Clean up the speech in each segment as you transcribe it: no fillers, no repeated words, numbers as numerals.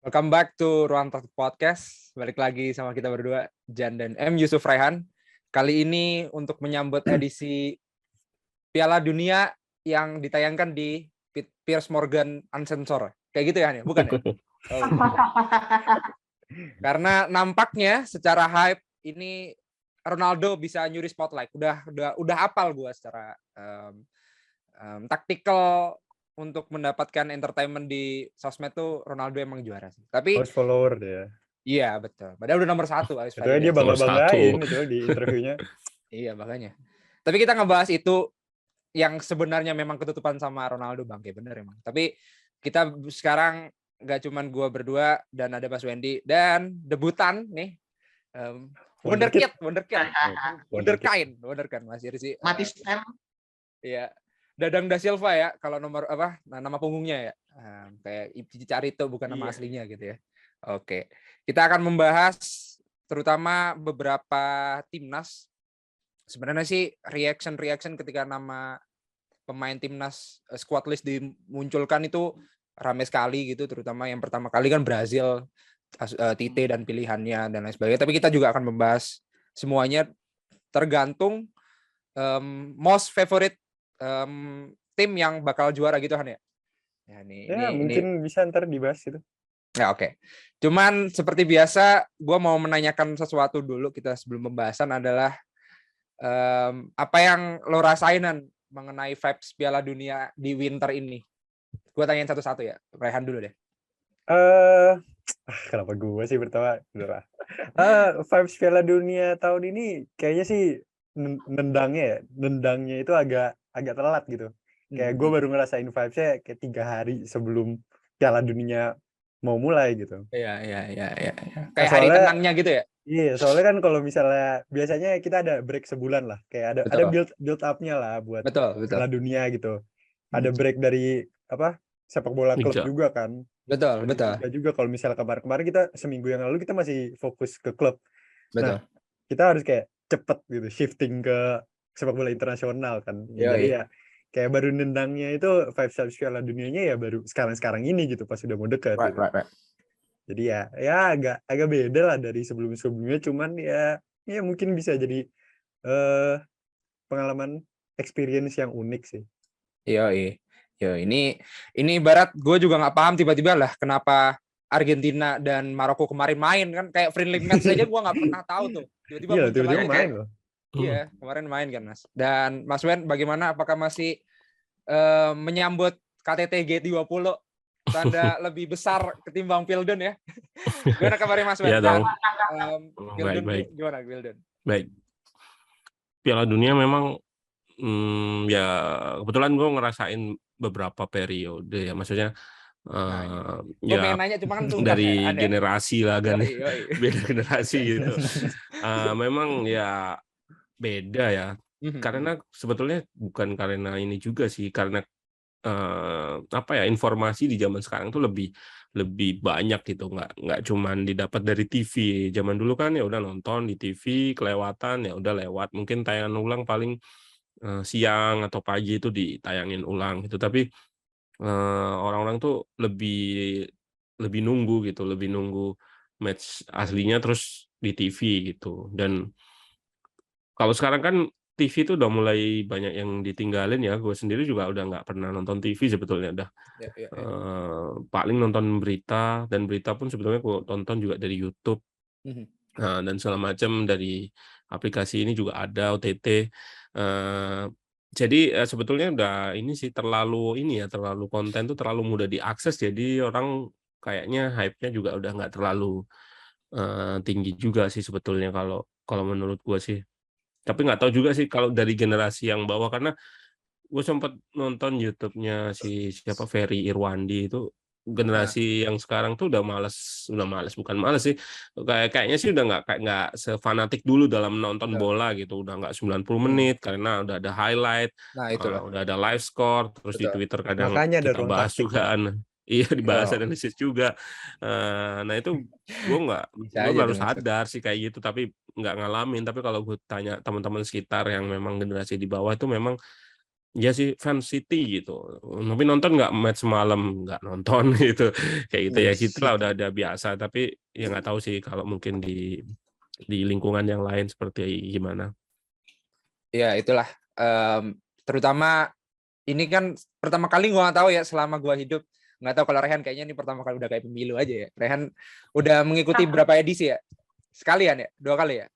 Welcome back to Ruang Taktik Podcast. Balik lagi sama kita berdua, Jan dan M. Yusuf Raihan. Kali ini untuk menyambut edisi Piala Dunia yang ditayangkan di Piers Morgan Uncensored. Kayak gitu ya, bukan ya? Oh. Karena nampaknya secara hype ini Ronaldo bisa nyuri spotlight. Udah hafal gue secara taktikal untuk mendapatkan entertainment di sosmed tuh Ronaldo emang juara sih. Tapi most follower dia. Iya betul. Padahal udah nomor 1. Betul, dia bangga-banggain itu di interviewnya. Iya makanya. Tapi kita ngebahas itu yang sebenarnya memang ketutupan sama Ronaldo, Bangke, bener emang. Tapi kita sekarang nggak cuman gua berdua dan ada Mas Wendy dan debutan nih. Wonderkid Mas Irsi. Matis M. Iya. Dadang Da Silva ya kalau nomor apa? Nama punggungnya ya. Kayak cari itu bukan nama aslinya gitu ya. Oke. Kita akan membahas terutama beberapa timnas. Sebenarnya sih reaction ketika nama pemain timnas squad list dimunculkan itu ramai sekali gitu, terutama yang pertama kali kan Brazil, Tite dan pilihannya dan lain sebagainya. Tapi kita juga akan membahas semuanya tergantung most favorite tim yang bakal juara gitu kan ya. Ya, mungkin bisa ntar dibahas itu. Ya oke. Cuman seperti biasa, gue mau menanyakan sesuatu dulu kita sebelum pembahasan adalah apa yang lo rasainan mengenai vibes Piala Dunia di winter ini? Gue tanyain satu-satu ya. Rehan dulu deh. Kenapa gue sih pertama? Vibes Piala Dunia tahun ini kayaknya sih nendangnya itu agak telat gitu. Kayak gue baru ngerasain vibesnya kayak 3 hari sebelum Piala Dunia mau mulai gitu. Iya. Kayak hari tenangnya gitu ya? Iya, soalnya kan kalau misalnya biasanya kita ada break sebulan lah, kayak ada build up-nya lah buat Piala Dunia gitu. Ada break dari sepak bola klub juga kan. Betul. Juga kalau misalnya kemarin kita seminggu yang lalu kita masih fokus ke klub. Betul. Nah, kita harus kayak cepet gitu shifting ke sepak bola internasional kan. Jadi ya kayak baru nendangnya itu vibes Piala Dunianya ya baru sekarang ini gitu pas sudah mau dekat. Right. Jadi ya agak beda lah dari sebelumnya, cuman ya mungkin bisa jadi pengalaman experience yang unik sih. Iya. Ini ibarat gue juga nggak paham tiba-tiba lah kenapa Argentina dan Maroko kemarin main kan kayak friendly match aja gue nggak pernah tahu tuh. Tiba-tiba main loh. Iya, kemarin main kan Mas. Dan Mas Wen bagaimana? Apakah masih menyambut KTT G20 tanda lebih besar ketimbang Pildun ya? Gimana kabarnya Mas Wen? Iya dong. Baik. Gimana Pildun? Baik. Piala Dunia memang ya kebetulan gue ngerasain beberapa periode ya, maksudnya ya nanya, cuma kan dari generasi lah kan, beda generasi gitu. Memang ya beda ya, karena sebetulnya bukan karena ini juga sih, karena informasi di zaman sekarang tuh lebih banyak gitu, nggak cuman didapat dari TV. Zaman dulu kan ya udah nonton di TV kelewatan, ya udah lewat, mungkin tayangan ulang paling siang atau pagi itu ditayangin ulang gitu. Tapi orang-orang tuh lebih nunggu gitu, lebih nunggu match aslinya terus di TV gitu. Dan kalau sekarang kan TV itu udah mulai banyak yang ditinggalin ya. Gue sendiri juga udah nggak pernah nonton TV sebetulnya, udah paling nonton berita, dan berita pun sebetulnya gue tonton juga dari YouTube dan segala macam, dari aplikasi ini juga ada OTT. Jadi sebetulnya udah ini sih terlalu konten tuh terlalu mudah diakses, jadi orang kayaknya hype-nya juga udah nggak terlalu tinggi juga sih sebetulnya kalau menurut gue sih. Tapi nggak tahu juga sih kalau dari generasi yang bawah, karena gue sempat nonton YouTube-nya siapa Ferry Irwandi itu. Generasi yang sekarang tuh udah males, bukan males sih, kayaknya sih udah nggak sefanatik dulu dalam nonton bola gitu, udah nggak 90 menit karena udah ada highlight, udah ada live score, terus di Twitter kadang makanya kita bahas juga, dibahas analisis juga. Nah itu gue baru sadar sih kayak gitu, tapi nggak ngalamin. Tapi kalau gue tanya teman-teman sekitar yang memang generasi di bawah itu memang ya sih fans City gitu. Tapi nonton nggak match semalam, nggak nonton gitu. Kayak gitu ya gitulah udah biasa. Tapi ya nggak tahu sih kalau mungkin di lingkungan yang lain seperti gimana. Ya itulah. Terutama ini kan pertama kali gua nggak tahu ya selama gua hidup, nggak tahu kalau Rehan kayaknya ini pertama kali udah kayak pemilu aja ya. Rehan udah mengikuti berapa edisi ya? Sekalian ya? 2 kali ya?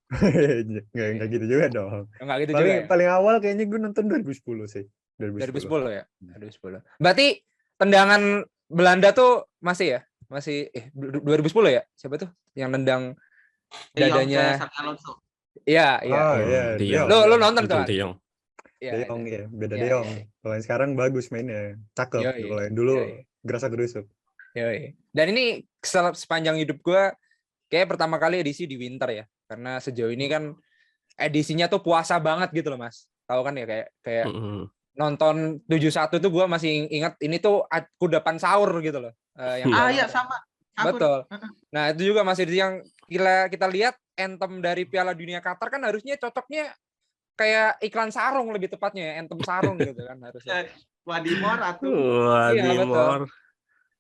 Nggak gitu juga dong. Nggak gitu paling, juga ya? Paling awal kayaknya gue nonton 2010 sih. 2010 ya? 2010. Berarti tendangan Belanda tuh masih ya? Masih 2010 ya? Siapa tuh yang nendang dadanya? Iya, iya. Lo nonton tuh? De Jong ya, beda De Jong. Kalau yang sekarang bagus mainnya, cakep. Kalau yang dulu gerasak-gerusuk. Dan ini sepanjang hidup gue kayak pertama kali edisi di winter ya, karena sejauh ini kan edisinya tuh puasa banget gitu loh Mas. Tahu kan ya kayak nonton 71 tuh gue masih ingat ini tuh kudapan sahur gitu loh. Iya sama. Betul. Nah itu juga masih yang kita lihat anthem dari Piala Dunia Qatar kan harusnya cocoknya kayak iklan sarung lebih tepatnya ya, anthem sarung gitu kan harusnya. Wadimor atau iya betul.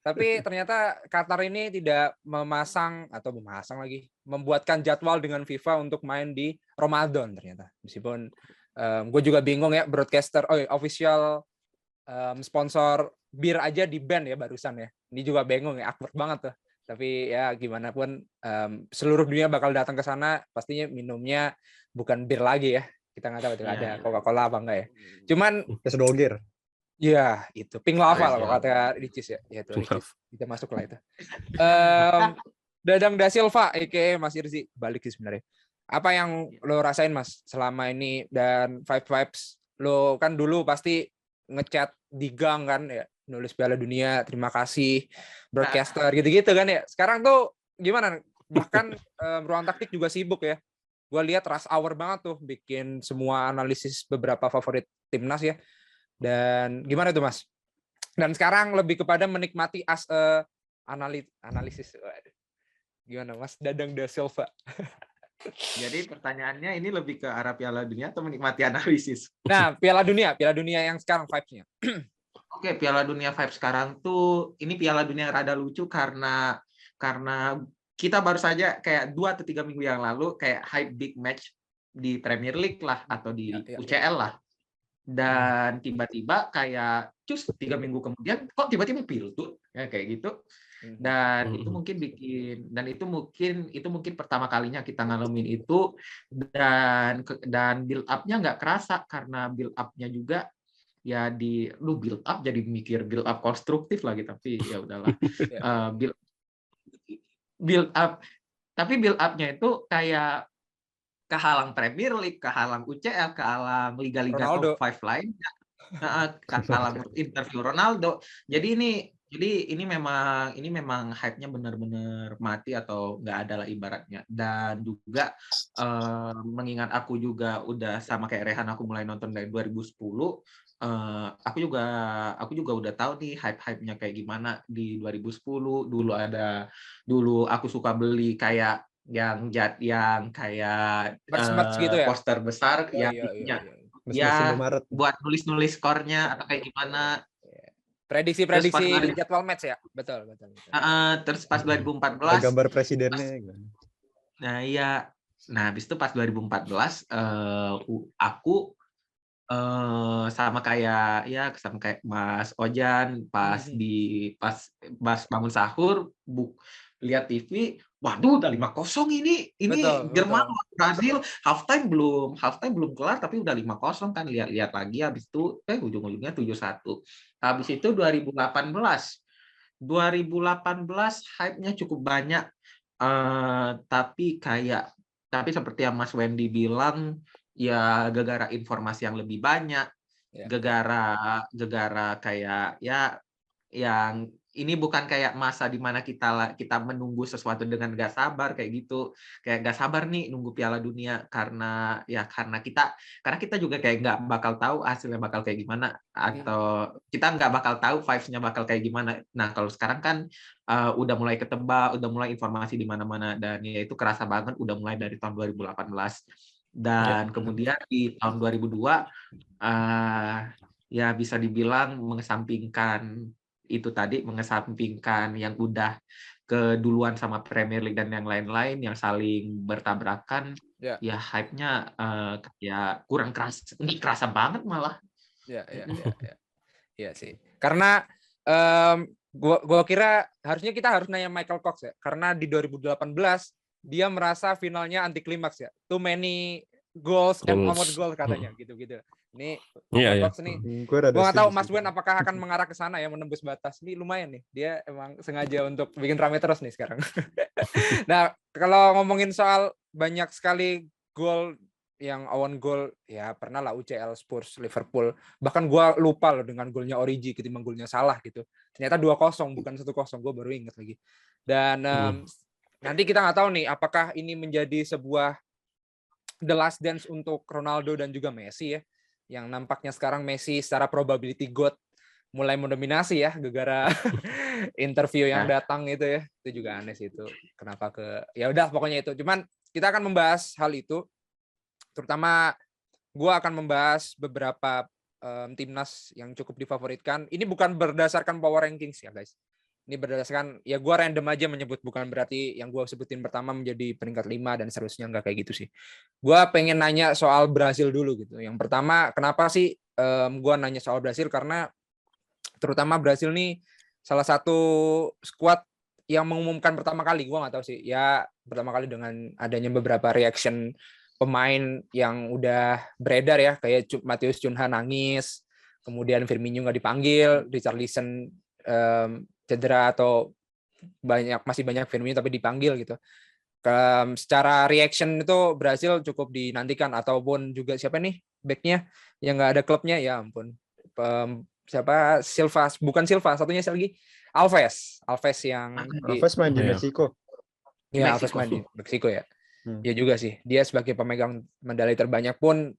Tapi ternyata Qatar ini tidak membuatkan jadwal dengan FIFA untuk main di Ramadan ternyata. Meskipun gue juga bingung ya broadcaster, official sponsor bir aja di ban ya barusan ya. Ini juga bingung ya, awkward banget tuh. Tapi ya gimana pun seluruh dunia bakal datang ke sana, pastinya minumnya bukan bir lagi ya. Kita nggak tahu ada Coca-Cola apa enggak ya. Cuman es doger. Iya, itu pink lava lah kalau kata Ricis ya. Ya itu Ricis. Kita masuk lah itu. Dadang Da Silva aka Mas Irzi balik sih sebenarnya. Apa yang lo rasain Mas selama ini dan Five Vibes? Lo kan dulu pasti ngechat di gang kan ya, nulis Piala Dunia, terima kasih broadcaster gitu-gitu kan ya. Sekarang tuh gimana? Bahkan ruang taktik juga sibuk ya. Gue lihat rush hour banget tuh bikin semua analisis beberapa favorit timnas ya. Dan gimana tuh Mas? Dan sekarang lebih kepada menikmati analisis. Gimana Mas Dadang Da Silva? Jadi pertanyaannya ini lebih ke arah Piala Dunia atau menikmati analisis? Nah, Piala Dunia yang sekarang vibes-nya. Oke, Piala Dunia vibes sekarang tuh ini Piala Dunia yang rada lucu karena kita baru saja kayak 2 atau 3 minggu yang lalu kayak hype big match di Premier League lah atau di UCL lah. Dan tiba-tiba kayak 3 minggu kemudian kok tiba-tiba pilot ya kayak gitu. Dan itu mungkin pertama kalinya kita ngalamin itu dan build up-nya nggak kerasa karena build up-nya juga ya build up jadi mikir build up konstruktif lagi tapi ya udahlah. Build up tapi build up-nya itu kayak kehalang Premier League, kehalang UCL, kehalang liga-liga top 5 lainnya, kehalang interview Ronaldo. Jadi ini memang hype-nya benar-benar mati atau nggak ada lah ibaratnya. Dan juga mengingat aku juga udah sama kayak Rehan, aku mulai nonton dari 2010. Aku juga udah tahu nih hype-hype-nya kayak gimana di 2010. Dulu aku suka beli kayak yang kayak gitu ya? poster besar ya buat nulis skornya atau kayak gimana. Prediksi jadwal match ya, betul. Terus pas 2014 gambar presidennya. Nah habis itu pas 2014 aku sama kayak Mas Ojan pas bangun sahur lihat TV, waduh udah 5-0 ini Jerman Brazil halftime belum kelar tapi udah 5-0 kan, lihat lagi habis itu ujung-ujungnya 7-1. Habis itu 2018 hype-nya cukup banyak tapi seperti yang Mas Wendy bilang ya gara-gara informasi yang lebih banyak, gara-gara kayak ya yang ini bukan kayak masa di mana kita menunggu sesuatu dengan gak sabar kayak gitu, kayak gak sabar nih nunggu Piala Dunia karena kita juga kayak nggak bakal tahu hasilnya bakal kayak gimana atau kita nggak bakal tahu vibes-nya bakal kayak gimana. Nah kalau sekarang kan udah mulai ketebak, udah mulai informasi di mana-mana dan ya itu kerasa banget udah mulai dari tahun 2018 dan kemudian di tahun 2002 ya bisa dibilang mengesampingkan itu tadi, mengesampingkan yang udah keduluan sama Premier League dan yang lain-lain yang saling bertabrakan, ya hype-nya kayak kurang keras, ini kerasa banget malah. Iya sih. Karena gua kira kita harus nanya Michael Cox ya, karena di 2018 dia merasa finalnya anti klimaks ya. Too many goals and almost goals katanya gitu-gitu. Ini Cox nih. Gua nggak tahu Mas Wen apakah akan mengarah ke sana ya, menembus batas. Ini lumayan nih. Dia emang sengaja untuk bikin rame terus nih sekarang. Nah, kalau ngomongin soal banyak sekali gol yang own goal, ya pernah lah UCL, Spurs, Liverpool. Bahkan gue lupa loh dengan golnya Origi ketimbang golnya Salah gitu. Ternyata 2-0 bukan 1-0. Gue baru ingat lagi. Dan nanti kita nggak tahu nih apakah ini menjadi sebuah the last dance untuk Ronaldo dan juga Messi ya. Yang nampaknya sekarang Messi secara probability God mulai mendominasi ya gara-gara interview yang datang itu ya. Itu juga aneh sih itu. Kenapa ya udah pokoknya itu. Cuman kita akan membahas hal itu. Terutama gue akan membahas beberapa timnas yang cukup difavoritkan. Ini bukan berdasarkan power rankings ya guys. Ini berdasarkan, ya gue random aja menyebut, bukan berarti yang gue sebutin pertama menjadi peringkat 5 dan seterusnya, nggak kayak gitu sih. Gue pengen nanya soal Brasil dulu gitu. Yang pertama, kenapa sih gue nanya soal Brasil? Karena terutama Brasil nih salah satu skuad yang mengumumkan pertama kali, gue nggak tahu sih, ya pertama kali dengan adanya beberapa reaction pemain yang udah beredar ya, kayak Matheus Cunha nangis, kemudian Firmino nggak dipanggil, Richarlison cedera atau masih banyak Firmino tapi dipanggil gitu. Secara reaction itu Brasil cukup dinantikan, ataupun juga siapa nih backnya yang nggak ada klubnya, ya ampun, siapa, bukan Silva, satunya lagi Alves yang Alves main di Meksiko. Ya, Alves main di Meksiko ya. Ya juga sih, dia sebagai pemegang medali terbanyak pun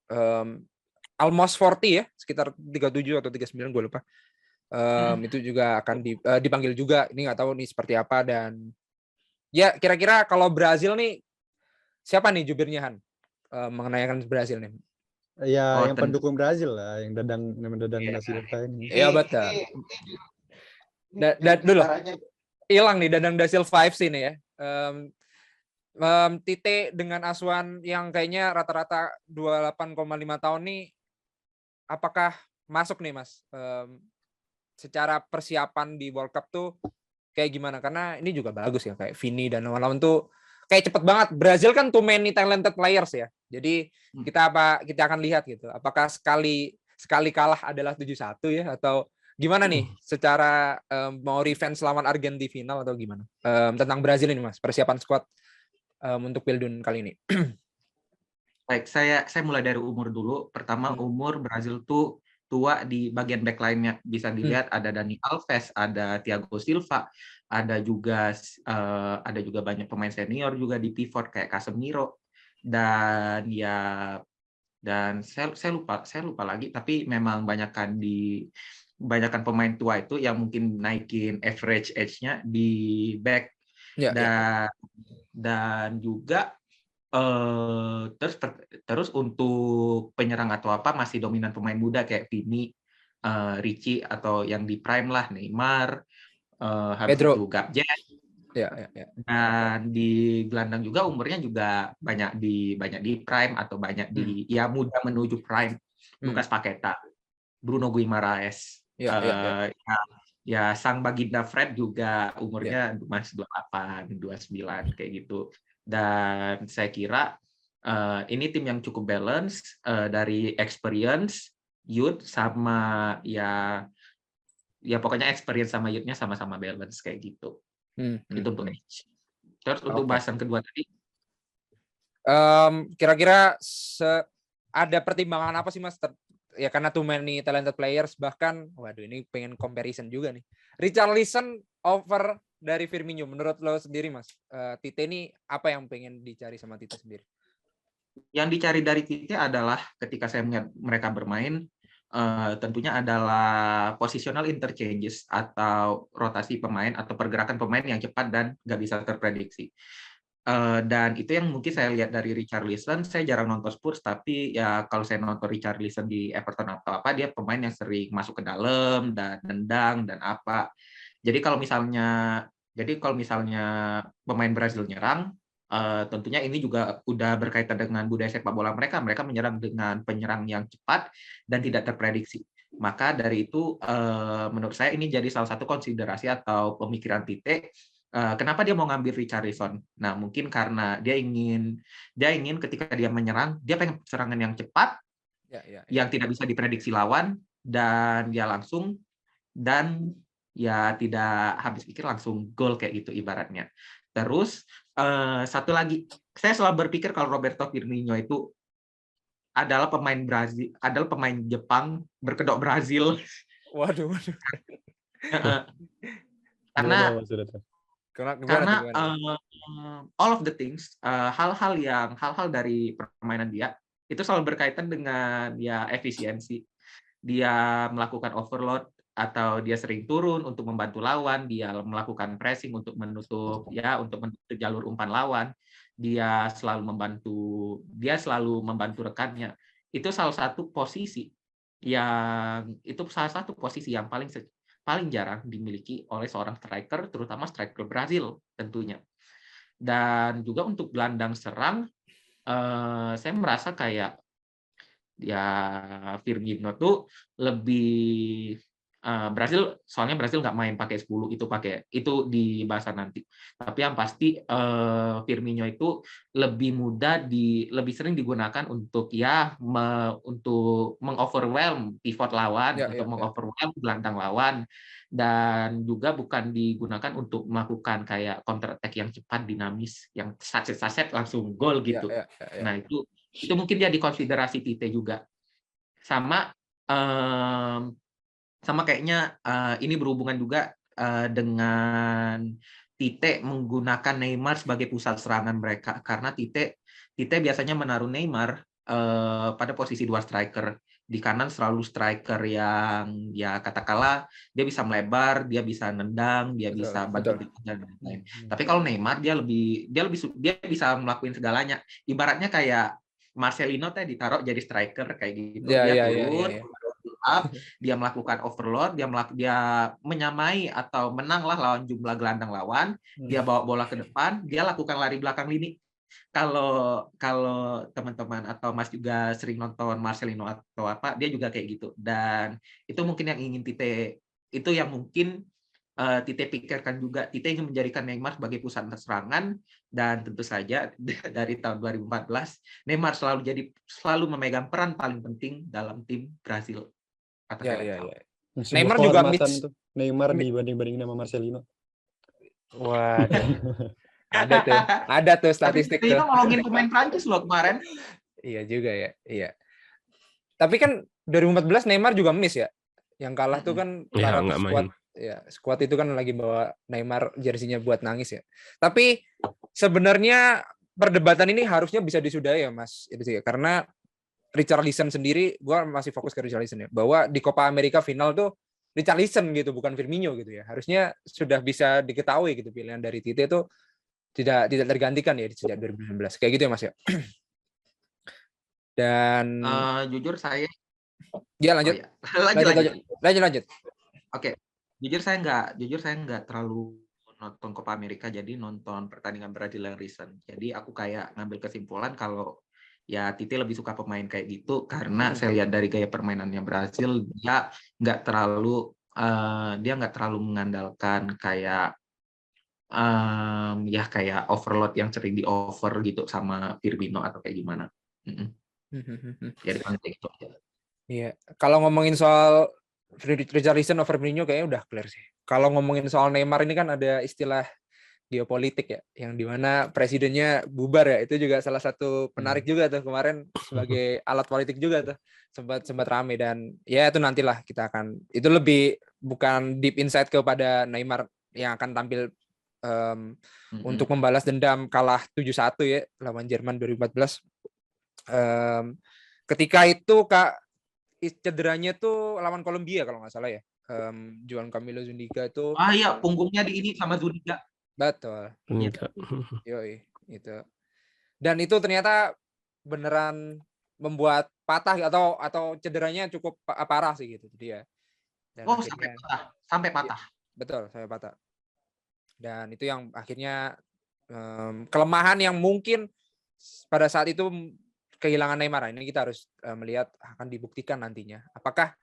almost 40 ya, sekitar 37 atau 39 gue lupa. Itu juga akan dipanggil juga. Ini nggak tahu nih seperti apa. Dan ya kira-kira kalau Brazil nih siapa nih jubirnya Han mengenai Brazil nih? Ya yang pendukung Brazil lah, yang Dadang da Silva ini. Iya betul. Dulu hilang nih Dadang da Silva FC nih ya. Tite dengan asuhan yang kayaknya rata-rata 28,5 tahun nih, apakah masuk nih Mas? Secara persiapan di World Cup tuh kayak gimana? Karena ini juga bagus ya, kayak Vini dan lawan-lawan tuh kayak cepet banget. Brazil kan too many talented players ya. Jadi kita akan lihat gitu. Apakah sekali kalah adalah 7-1 ya, atau gimana nih secara mau revenge lawan Argentina di final atau gimana? Tentang Brazil ini Mas, persiapan squad untuk Pildun kali ini. Baik, saya mulai dari umur dulu. Pertama, umur Brazil tuh tua di bagian backline-nya. Bisa dilihat ada Dani Alves, ada Thiago Silva, ada juga banyak pemain senior juga di pivot kayak Casemiro, dan saya lupa lagi, tapi memang banyakkan pemain tua itu yang mungkin naikin average age-nya di back. Dan juga terus untuk penyerang atau apa masih dominan pemain muda kayak Vini, Ricci, atau yang di prime lah Neymar, habis itu Gabje. Dan di gelandang juga umurnya juga banyak di prime atau banyak di ya muda menuju prime. Lucas Paqueta, Bruno Guimaraes, ya sang baginda Fred juga umurnya masih 28, 29 kayak gitu. Dan saya kira ini tim yang cukup balance dari experience, youth, sama ya pokoknya experience sama youth-nya sama-sama balance kayak gitu. Itu untuk age. Terus untuk bahasan kedua tadi, kira-kira ada pertimbangan apa sih Mas? Ya karena too many talented players, bahkan waduh ini pengen comparison juga nih. Richarlison over dari Firmino, menurut lo sendiri Mas, Tite ini apa yang pengen dicari sama Tite sendiri? Yang dicari dari Tite adalah ketika saya melihat mereka bermain, tentunya adalah positional interchanges atau rotasi pemain atau pergerakan pemain yang cepat dan nggak bisa terprediksi. Dan itu yang mungkin saya lihat dari Richarlison. Saya jarang nonton Spurs, tapi ya kalau saya nonton Richarlison di Everton atau apa, dia pemain yang sering masuk ke dalam dan nendang dan apa. Jadi kalau misalnya pemain Brazil nyerang, tentunya ini juga udah berkaitan dengan budaya sepak bola mereka. Mereka menyerang dengan penyerang yang cepat dan tidak terprediksi. Maka dari itu, menurut saya ini jadi salah satu konsiderasi atau pemikiran Tite. Kenapa dia mau ngambil Richarlison? Nah, mungkin karena dia ingin ketika dia menyerang, dia pengen serangan yang cepat, yang tidak bisa diprediksi lawan, dan dia langsung, dan ya tidak habis pikir langsung gol kayak gitu ibaratnya. Terus satu lagi, saya selalu berpikir kalau Roberto Firmino itu adalah pemain Jepang berkedok Brazil. Waduh. Karena all of the things, hal-hal dari permainan dia itu selalu berkaitan dengan ya efisiensi. Dia melakukan overload atau dia sering turun untuk membantu lawan, dia melakukan pressing untuk menutup jalur umpan lawan, dia selalu membantu rekannya. Itu salah satu posisi yang paling jarang dimiliki oleh seorang striker, terutama striker Brazil tentunya. Dan juga untuk gelandang serang, saya merasa kayak ya Firmino tuh lebih soalnya Brazil nggak main pakai 10, itu di bahasa nanti. Tapi yang pasti Firmino itu lebih sering digunakan untuk untuk mengoverwhelm pivot lawan, untuk mengoverwhelm gelandang lawan, dan juga bukan digunakan untuk melakukan kayak counter attack yang cepat, dinamis, yang saset langsung gol gitu. Nah, itu mungkin dia dikonsiderasi Tite juga. Sama kayaknya ini berhubungan juga dengan Tite menggunakan Neymar sebagai pusat serangan mereka, karena Tite biasanya menaruh Neymar pada posisi 2 striker. Di kanan selalu striker yang ya katakanlah dia bisa melebar, dia bisa nendang, dia bisa bantu dan lain-lain. Tapi kalau Neymar dia bisa melakukan segalanya. Ibaratnya kayak Marcelino tadi ditaruh jadi striker kayak gitu, dia turun, up, dia melakukan overload, dia menyamai atau menanglah lawan jumlah gelandang lawan, dia bawa bola ke depan, dia lakukan lari belakang lini. Kalau teman-teman atau Mas juga sering nonton Marcelino atau apa, dia juga kayak gitu. Dan itu mungkin yang ingin Tite pikirkan juga. Tite ingin menjadikan Neymar sebagai pusat serangan, dan tentu saja dari tahun 2014 Neymar selalu memegang peran paling penting dalam tim Brazil. Neymar juga Neymar dibanding-bandingin sama Marcelino. Waduh. Ada tuh statistik tuh. Itu ngomongin pemain Prancis loh kemarin. Iya juga ya. Iya. Tapi kan 2014 Neymar juga miss ya. Yang kalah tuh kan squad. Ya, squad itu kan lagi bawa Neymar jersinya buat nangis ya. Tapi sebenarnya perdebatan ini harusnya bisa disudahi ya Mas. Itu sih karena Richarlison sendiri, gue masih fokus ke Richarlison ya, bahwa di Copa America final tuh Richarlison gitu, bukan Firmino gitu ya. Harusnya sudah bisa diketahui gitu pilihan dari Tite itu tidak tergantikan ya sejak 2019. Kayak gitu ya Mas ya. Dan jujur saya lanjut. Lanjut. Oke. Jujur saya nggak terlalu nonton Copa America, jadi nonton pertandingan Brazil yang recent. Jadi aku kayak ngambil kesimpulan kalau ya Tite lebih suka pemain kayak gitu karena saya lihat dari gaya permainannya Brazil, dia nggak terlalu mengandalkan kayak kayak overload yang sering di over gitu sama Firmino atau kayak gimana. Jadi kayak gitu aja. Iya, kalau ngomongin soal Richarlison over Firmino kayaknya udah clear sih. Kalau ngomongin soal Neymar ini kan ada istilah geopolitik ya, yang dimana presidennya bubar ya, itu juga salah satu penarik juga tuh kemarin sebagai alat politik juga tuh, sempat rame. Dan ya itu nantilah kita akan, itu lebih bukan deep insight kepada Neymar yang akan tampil untuk membalas dendam kalah 7-1 ya lawan Jerman 2014. Ketika itu cederanya tuh lawan Kolombia kalau nggak salah ya, Juan Camilo Zúñiga itu iya punggungnya di ini sama Zúñiga. Betul. Yoi. gitu. Dan itu ternyata beneran membuat patah atau cederanya cukup parah sih gitu dia. Dan akhirnya sampai patah. Betul, sampai patah. Dan itu yang akhirnya kelemahan yang mungkin pada saat itu kehilangan Neymar. Ini kita harus melihat akan dibuktikan nantinya. Apakah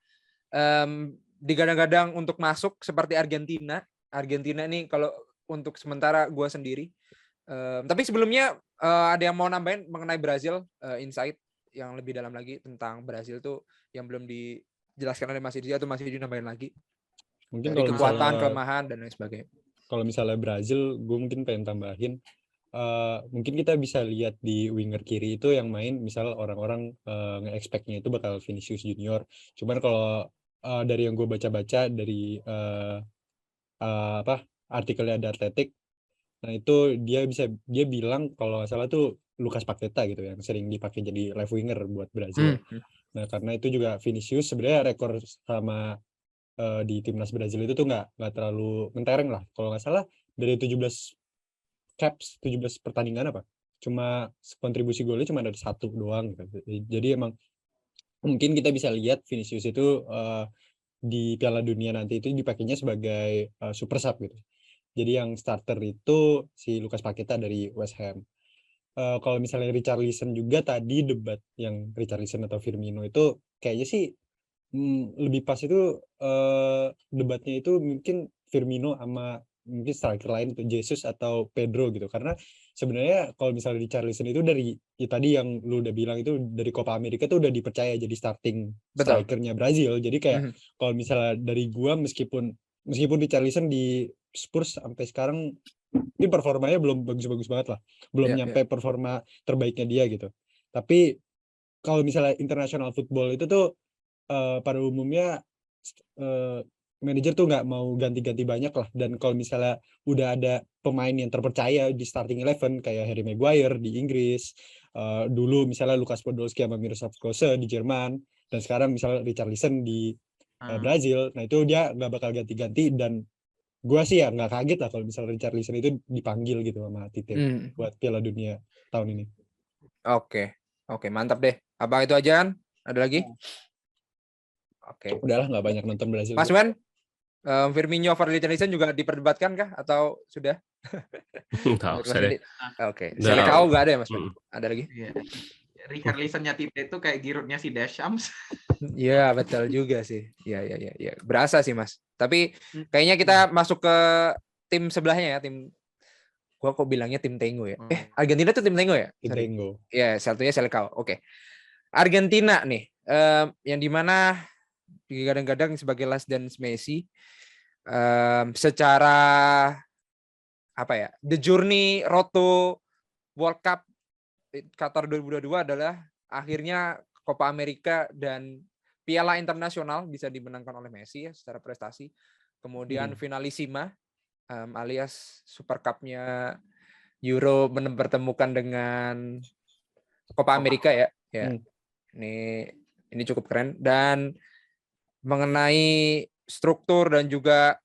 digadang-gadang untuk masuk seperti Argentina. Argentina ini kalau untuk sementara gue sendiri. Tapi sebelumnya ada yang mau nambahin mengenai Brazil, insight yang lebih dalam lagi tentang Brazil tuh yang belum dijelaskan oleh Mas Idris atau Mas Idris nambahin lagi. Mungkin dari kekuatan, kelemahan dan lain sebagainya. Kalau misalnya Brazil, gue mungkin pengen tambahin. Mungkin kita bisa lihat di winger kiri itu yang main, misal orang-orang nge-expect-nya itu bakal Vinicius Junior. Cuman kalau dari yang gue baca-baca dari artikelnya The Athletic, nah itu dia bilang kalau nggak salah tuh Lucas Paqueta gitu yang sering dipakai jadi left winger buat Brazil. Nah karena itu juga Vinicius sebenarnya rekor sama di timnas Brazil itu tuh nggak terlalu mentereng lah. Kalau nggak salah dari 17 pertandingan cuma kontribusi golnya cuma ada 1 doang gitu. Jadi emang mungkin kita bisa lihat Vinicius itu di Piala Dunia nanti itu dipakainya sebagai super sub gitu. Jadi yang starter itu si Lucas Paqueta dari West Ham. Kalau misalnya Richarlison juga tadi debat yang Richarlison atau Firmino itu kayaknya sih lebih pas itu debatnya itu mungkin Firmino sama mungkin striker lain itu Jesus atau Pedro gitu. Karena sebenarnya kalau misalnya Richarlison itu dari tadi yang lu udah bilang itu dari Copa America tuh udah dipercaya jadi starting strikernya Brazil. Jadi kayak kalau misalnya dari gua meskipun Richarlison di Spurs sampai sekarang ini performanya belum bagus-bagus banget lah. Belum nyampe performa terbaiknya dia gitu. Tapi kalau misalnya international football itu tuh pada umumnya manajer tuh nggak mau ganti-ganti banyak lah. Dan kalau misalnya udah ada pemain yang terpercaya di starting 11 kayak Harry Maguire di Inggris, dulu misalnya Lukas Podolski sama Miroslav Klose di Jerman, dan sekarang misalnya Richarlison di Brazil, nah itu dia nggak bakal ganti-ganti. Dan gue sih ya nggak kaget lah kalau misalnya Richarlison itu dipanggil gitu sama Tite buat Piala Dunia tahun ini. Oke, mantap deh. Apa itu aja kan? Ada lagi? Oke. Udahlah nggak banyak nonton Brazil. Mas Wen, Firmino over Richarlison juga diperdebatkan kah atau sudah? Tahu saya. Oke. Selecao nggak ada ya Mas Wen? Ada lagi? Richarlison-nya Tite itu kayak Giroud-nya si Deschamps. Iya, betul juga sih. Iya. Berasa sih, Mas. Tapi kayaknya kita masuk ke tim sebelahnya ya, tim gua kok bilangnya tim Tengo ya. Argentina tuh tim Tengo ya? Tim Tengo. Iya, satunya Selecao. Oke. Argentina nih, yang dimana kadang-kadang sebagai last dance Messi, secara the journey road to World Cup Qatar 2022 adalah akhirnya Copa America dan Piala Internasional bisa dimenangkan oleh Messi ya secara prestasi. Kemudian Finalissima alias Super Cup-nya Euro mempertemukan dengan Copa America ya. Ini cukup keren. Dan mengenai struktur dan juga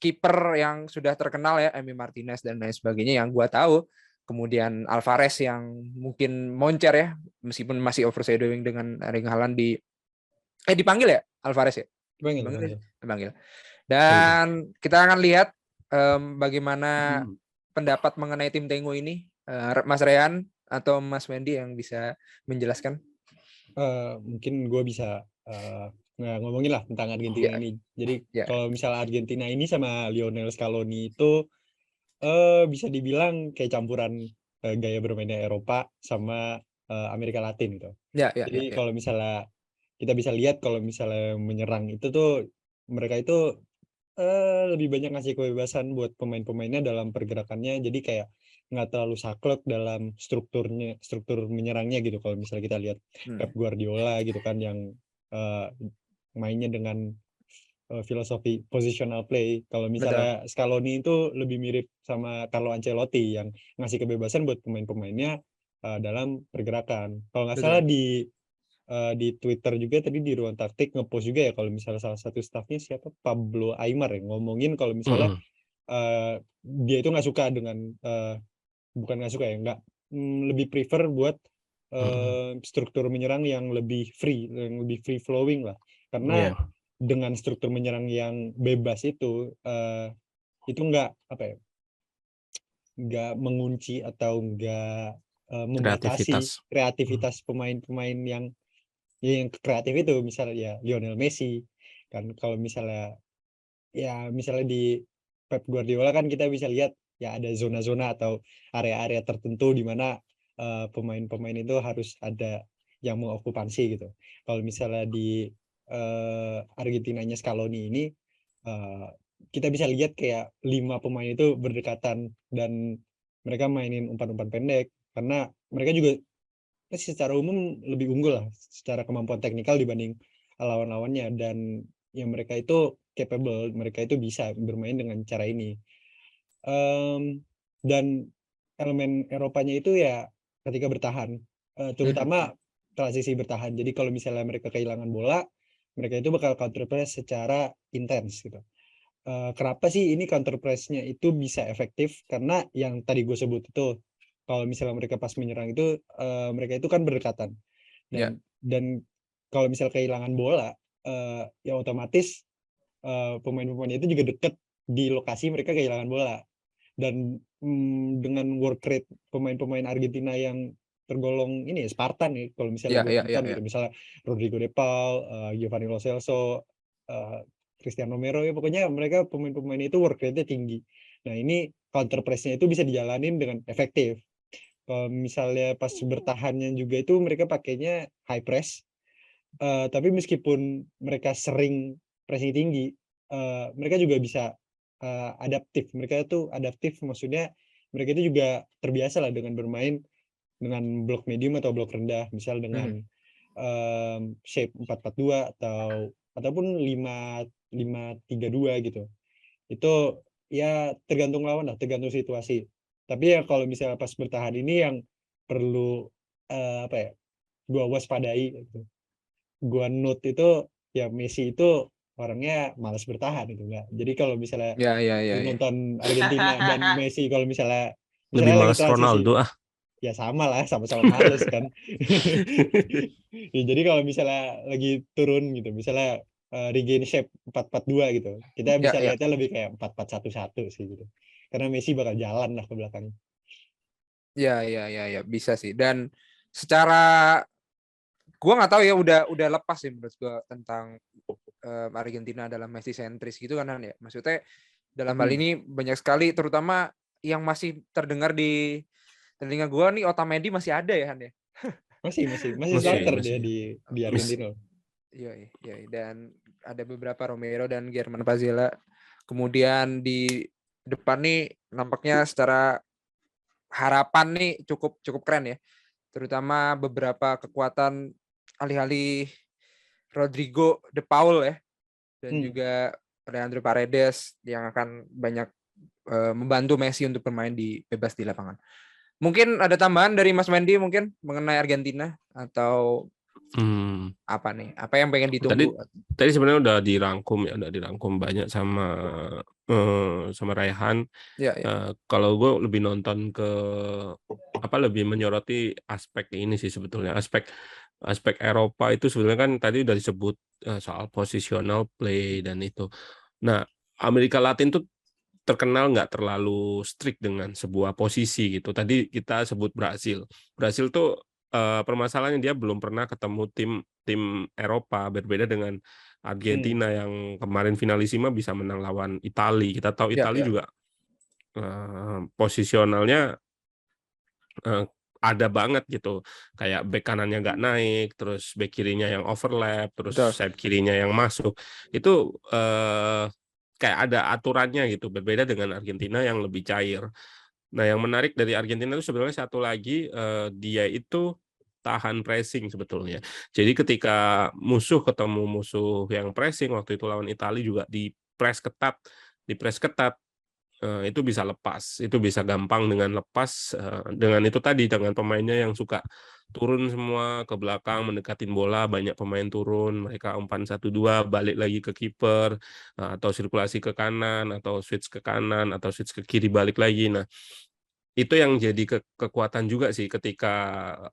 kiper yang sudah terkenal ya, Emi Martinez dan lain sebagainya yang gua tahu. Kemudian Alvarez yang mungkin moncer ya, meskipun masih overshadowing dengan Erling Haaland dipanggil ya Alvarez ya? Dipanggil. Dan kita akan lihat bagaimana pendapat mengenai tim Tengo ini. Mas Rehan atau Mas Wendy yang bisa menjelaskan? Mungkin gue bisa ngomongin lah tentang Argentina ini. Jadi kalau misalnya Argentina ini sama Lionel Scaloni itu bisa dibilang kayak campuran gaya bermainnya Eropa sama Amerika Latin gitu. Jadi kalau misalnya kita bisa lihat kalau misalnya menyerang itu tuh mereka itu lebih banyak ngasih kebebasan buat pemain-pemainnya dalam pergerakannya. Jadi kayak nggak terlalu saklek dalam struktur menyerangnya gitu. Kalau misalnya kita lihat Pep Guardiola gitu kan yang mainnya dengan filosofi positional play. Kalau misalnya Scaloni itu lebih mirip sama Carlo Ancelotti yang ngasih kebebasan buat pemain-pemainnya dalam pergerakan. Kalau nggak salah di Twitter juga tadi di Ruang Taktik ngepost juga ya kalau misalnya salah satu staffnya siapa Pablo Aimar yang ngomongin kalau misalnya dia itu nggak suka dengan bukan nggak suka ya, nggak lebih prefer buat struktur menyerang yang lebih free flowing lah. Karena Iya. dengan struktur menyerang yang bebas itu nggak apa ya, nggak mengunci atau nggak membatasi Kreativitas. kreativitas pemain-pemain yang kreatif itu. Misalnya ya Lionel Messi kan, kalau misalnya di Pep Guardiola kan kita bisa lihat ya ada zona-zona atau area-area tertentu di mana pemain-pemain itu harus ada yang mengokupansi gitu. Kalau misalnya di Argentinanya Scaloni ini kita bisa lihat kayak 5 pemain itu berdekatan dan mereka mainin umpan-umpan pendek karena mereka juga secara umum lebih unggul lah secara kemampuan teknikal dibanding lawan-lawannya, dan yang mereka itu capable, mereka itu bisa bermain dengan cara ini. Dan elemen Eropanya itu ya ketika bertahan, terutama transisi bertahan. Jadi kalau misalnya mereka kehilangan bola, mereka itu bakal counter press secara intens gitu. Kenapa sih ini counter press-nya itu bisa efektif? Karena yang tadi gue sebut itu, kalau misalnya mereka pas menyerang itu mereka itu kan berdekatan, Ya. dan kalau misalnya kehilangan bola ya otomatis pemain-pemain itu juga dekat di lokasi mereka kehilangan bola. Dan dengan work rate pemain-pemain Argentina yang tergolong ini ya Spartan nih kalau misalnya gue Ya. nonton gitu, misalnya Rodrigo De Paul, Giovanni Lo Celso, Cristian Romero, ya pokoknya mereka pemain-pemain itu work rate-nya tinggi. Nah ini counter press-nya itu bisa dijalanin dengan efektif. Kalau misalnya pas bertahannya juga itu mereka pakainya high press, tapi meskipun mereka sering pressing tinggi, mereka juga bisa adaptif. Mereka itu adaptif, maksudnya mereka itu juga terbiasa lah dengan bermain dengan blok medium atau blok rendah, misal dengan shape 4-4-2 ataupun 5-3-2 gitu. Itu ya tergantung lawan lah, tergantung situasi. Tapi ya kalau misalnya pas bertahan ini yang perlu apa ya, gua waspadai gitu. Gua note itu ya Messi itu orangnya malas bertahan gitu enggak. Jadi kalau misalnya Ya. nonton Argentina dan Messi kalau misalnya Lebih lagi malas transisi, Ronaldo ah. ya sama lah, sama-sama males kan. Ya, jadi kalau misalnya lagi turun gitu, misalnya regain shape 4-4-2 gitu, kita bisa Ya. lihatnya lebih kayak 4-4-1-1 sih gitu. Karena Messi bakal jalan lah ke belakang. Ya, bisa sih. Dan secara gua nggak tahu ya, udah lepas sih menurut gua tentang Argentina dalam Messi sentris gitu kan ya. Maksudnya dalam hal ini banyak sekali, terutama yang masih terdengar di telinga gua nih, Otamendi masih ada ya Han ya. Masih starter dia di Argentina. Iya. Dan ada beberapa Romero dan German Pazella. Kemudian di depan nih nampaknya secara harapan nih cukup keren ya. Terutama beberapa kekuatan alih-alih Rodrigo De Paul ya, dan juga Leandro Paredes yang akan banyak membantu Messi untuk bermain bebas di lapangan. Mungkin ada tambahan dari Mas Wendy mungkin mengenai Argentina, atau apa nih? Apa yang pengen ditunggu? Tadi sebenarnya udah dirangkum banyak sama Raihan. Kalau gue lebih nonton ke lebih menyoroti aspek ini sih sebetulnya, aspek Eropa itu sebenarnya kan tadi udah disebut soal positional play dan itu. Nah, Amerika Latin tuh terkenal nggak terlalu strict dengan sebuah posisi gitu. Tadi kita sebut Brasil tuh permasalahannya dia belum pernah ketemu tim Eropa, berbeda dengan Argentina yang kemarin finalisima bisa menang lawan Italia. Kita tahu Italia juga posisionalnya ada banget gitu, kayak bek kanannya nggak naik, terus bek kirinya yang overlap, terus sayap kirinya yang masuk, itu kayak ada aturannya gitu, berbeda dengan Argentina yang lebih cair. Nah, yang menarik dari Argentina itu sebenarnya satu lagi, dia itu tahan pressing sebetulnya. Jadi ketika musuh ketemu musuh yang pressing, waktu itu lawan Italia juga di press ketat, itu bisa lepas, itu bisa gampang dengan lepas, dengan itu tadi, dengan pemainnya yang suka turun semua ke belakang mendekatin bola, banyak pemain turun, mereka umpan 1-2 balik lagi ke kiper, atau sirkulasi ke kanan, atau switch ke kanan, atau switch ke kiri balik lagi. Nah, itu yang jadi kekuatan juga sih ketika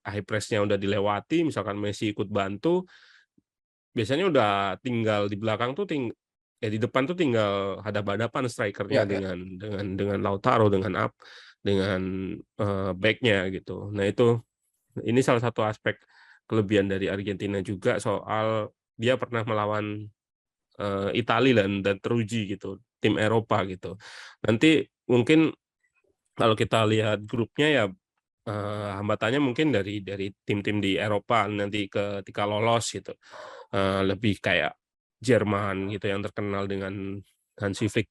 high press-nya udah dilewati, misalkan Messi ikut bantu, biasanya udah tinggal di belakang tuh di depan tuh tinggal hadap-hadapan strikernya Ya, ya. dengan Lautaro dengan back-nya gitu. Nah ini salah satu aspek kelebihan dari Argentina juga soal dia pernah melawan Italia dan teruji gitu, tim Eropa gitu. Nanti mungkin kalau kita lihat grupnya ya hambatannya mungkin dari tim-tim di Eropa nanti ketika lolos gitu. Lebih kayak Jerman gitu yang terkenal dengan Hansi Flick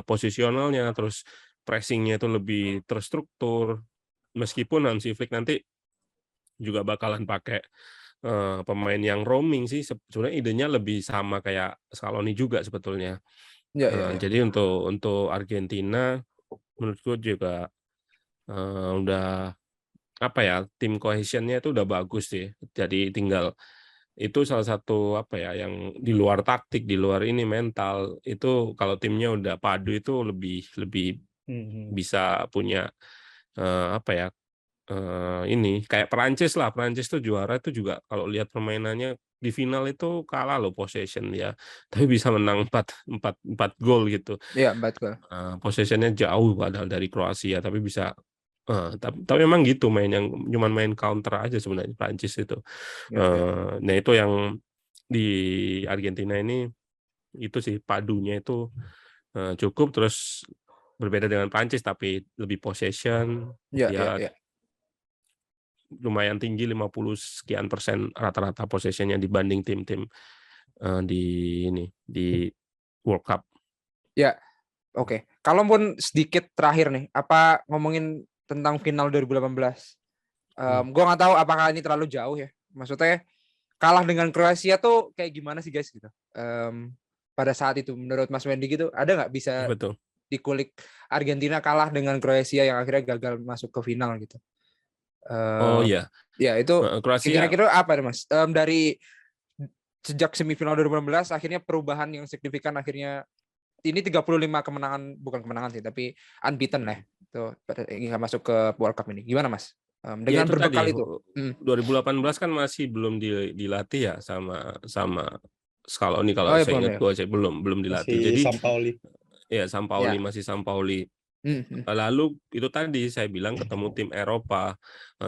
posisionalnya, terus pressingnya itu lebih terstruktur. Meskipun Hansi Flick nanti juga bakalan pakai pemain yang roaming sih, sebenarnya idenya lebih sama kayak Scaloni juga sebetulnya. Ya, ya, ya. Jadi untuk Argentina menurutku juga udah apa ya, tim cohesionnya itu udah bagus sih. Jadi tinggal itu salah satu apa ya yang di luar taktik, di luar ini mental itu kalau timnya udah padu itu lebih bisa punya apa ya, ini kayak Perancis lah. Perancis tuh juara itu juga kalau lihat permainannya di final itu kalah loh possession ya, tapi bisa menang 4 gol gitu. Iya, betul. Possessionnya jauh padahal dari Kroasia, tapi bisa tapi memang gitu cuman main counter aja sebenarnya Prancis itu. Ya, ya. Nah itu yang di Argentina ini itu sih padunya itu cukup, terus berbeda dengan Prancis tapi lebih possession Ya, ya, ya, ya. lumayan tinggi 50% rata-rata possessionnya dibanding tim-tim di World Cup. Ya, oke. Kalaupun sedikit terakhir nih, apa ngomongin tentang final 2018. Gue nggak tahu apakah ini terlalu jauh ya. Maksudnya kalah dengan Kroasia tuh kayak gimana sih guys gitu. Pada saat itu menurut Mas Wendy gitu, ada nggak bisa Betul. dikulik Argentina kalah dengan Kroasia yang akhirnya gagal masuk ke final gitu. Oh iya. Ya itu Kroasia kira-kira apa nih Mas? Dari sejak semifinal 2018 akhirnya perubahan yang signifikan, akhirnya ini 35 kemenangan, bukan kemenangan sih tapi unbeaten lah itu hingga masuk ke World Cup ini. Gimana Mas? ya Dengan itu berbekal tadi itu. 2018 kan masih belum dilatih ya sama Scaloni kalau Oh ya saya belum ingat, ya. gue belum dilatih. Masih Jadi Sampaoli. ya Sampaoli Ya. masih Sampaoli. Lalu itu tadi saya bilang ketemu tim Eropa.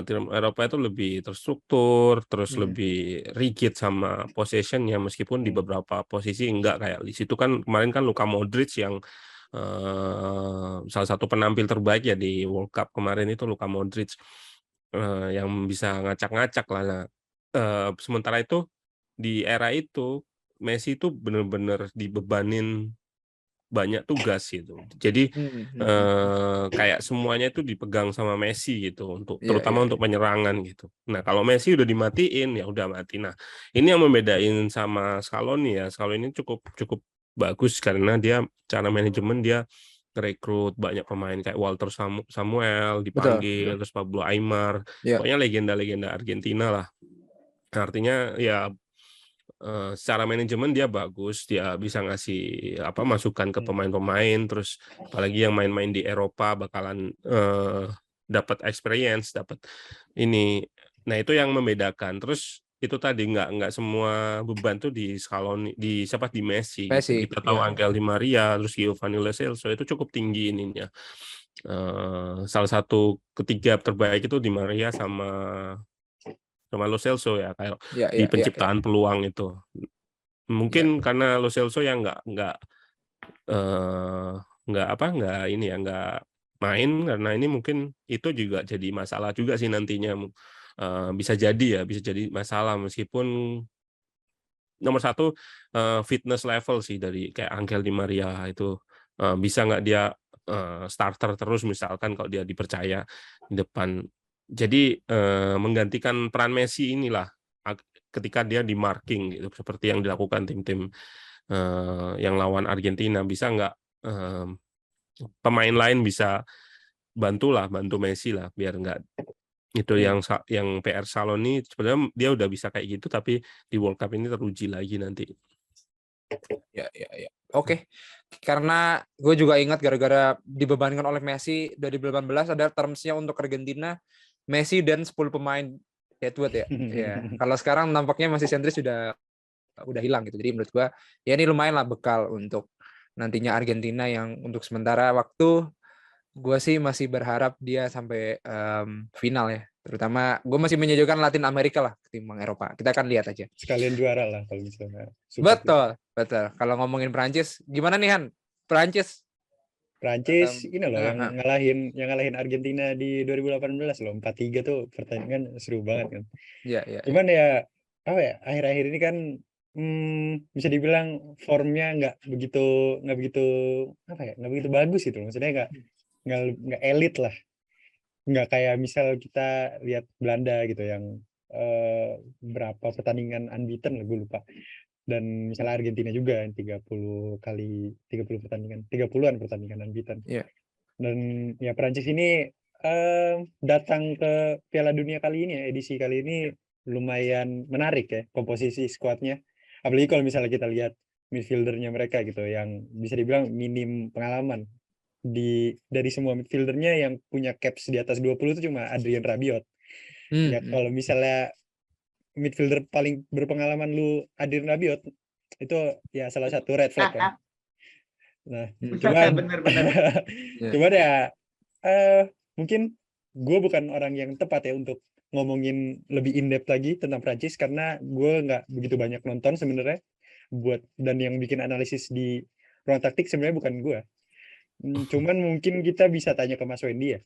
Tim Eropa itu lebih terstruktur, terus lebih rigid sama possession-nya, meskipun di beberapa posisi enggak, kayak di situ kan kemarin kan Luka Modric yang salah satu penampil terbaik ya di World Cup kemarin itu Luka Modric yang bisa ngacak-ngacak lah. Nah, sementara itu di era itu Messi itu benar-benar dibebanin banyak tugas gitu. Jadi kayak semuanya itu dipegang sama Messi gitu, Iya, terutama iya. untuk penyerangan gitu. Nah, kalau Messi udah dimatiin ya udah mati. Nah, ini yang membedain sama Scaloni ya. Scaloni ini cukup bagus karena dia cara manajemen, dia rekrut banyak pemain kayak Walter Samuel Betul, dipanggil, betul. terus Pablo Aimar. Ya. Pokoknya legenda-legenda Argentina lah. Artinya ya secara manajemen dia bagus, dia bisa ngasih masukan ke pemain-pemain, terus apalagi yang main-main di Eropa bakalan dapat experience, dapat ini. Nah itu yang membedakan. Terus itu tadi nggak semua beban tuh di Scaloni, di Messi gitu. Messi, Kita tahu ya. Angel Di Maria, terus Giovanni Lo Celso itu cukup tinggi ininya. Salah satu ketiga terbaik itu Di Maria sama Lo Celso ya, kayak Ya, di ya, ya, ya. penciptaan peluang itu. Mungkin karena Lo Celso yang nggak main karena ini, mungkin itu juga jadi masalah juga sih nantinya. Bisa jadi masalah, meskipun nomor satu fitness level sih dari kayak Angel Di Maria itu bisa nggak dia starter terus misalkan kalau dia dipercaya di depan. Jadi menggantikan peran Messi inilah ketika dia di marking gitu, seperti yang dilakukan tim-tim yang lawan Argentina. Bisa nggak pemain lain bisa bantu Messi lah biar nggak itu yang PR Scaloni. Sebenarnya dia udah bisa kayak gitu, tapi di World Cup ini teruji lagi nanti. Ya, ya, ya. Oke. Karena gue juga ingat gara-gara dibebankan oleh Messi 2018 ada termsnya untuk Argentina, Messi dan 10 pemain head-to-head ya. Ya. Kalau sekarang nampaknya masih sentris udah hilang gitu. Jadi menurut gue ya ini lumayan lah bekal untuk nantinya Argentina yang untuk sementara waktu gue sih masih berharap dia sampai final ya. Terutama gue masih menyejukkan Latin Amerika lah ketimbang Eropa. Kita akan lihat aja. Sekalian juara lah kalau misalnya. Support Betul. Kalau ngomongin Perancis, gimana nih Han? Perancis ini loh yang ngalahin Argentina di 2018 loh, 4-3 tuh pertandingan seru banget kan. Iya. Cuman ya apa ya, akhir-akhir ini kan bisa dibilang formnya nggak begitu bagus gitu loh. Maksudnya nggak elit lah, nggak kayak misal kita lihat Belanda gitu yang berapa pertandingan unbeaten lah, gue lupa. Dan misalnya Argentina juga yang 30-an pertandingan unbeaten. Iya. Dan ya Perancis ini datang ke Piala Dunia kali ini ya, edisi kali ini lumayan menarik ya komposisi skuadnya. Apalagi kalau misalnya kita lihat midfieldernya mereka gitu yang bisa dibilang minim pengalaman. Dari semua midfieldernya yang punya caps di atas 20 itu cuma Adrien Rabiot. Ya kalau misalnya midfielder paling berpengalaman lu Adrien Rabiot, itu ya salah satu red flag kan. Nah, cuman ya mungkin gue bukan orang yang tepat ya untuk ngomongin lebih in-depth lagi tentang Prancis karena gue nggak begitu banyak nonton sebenarnya dan yang bikin analisis di ruang taktik sebenarnya bukan gue. Cuman mungkin kita bisa tanya ke Mas Wendy ya,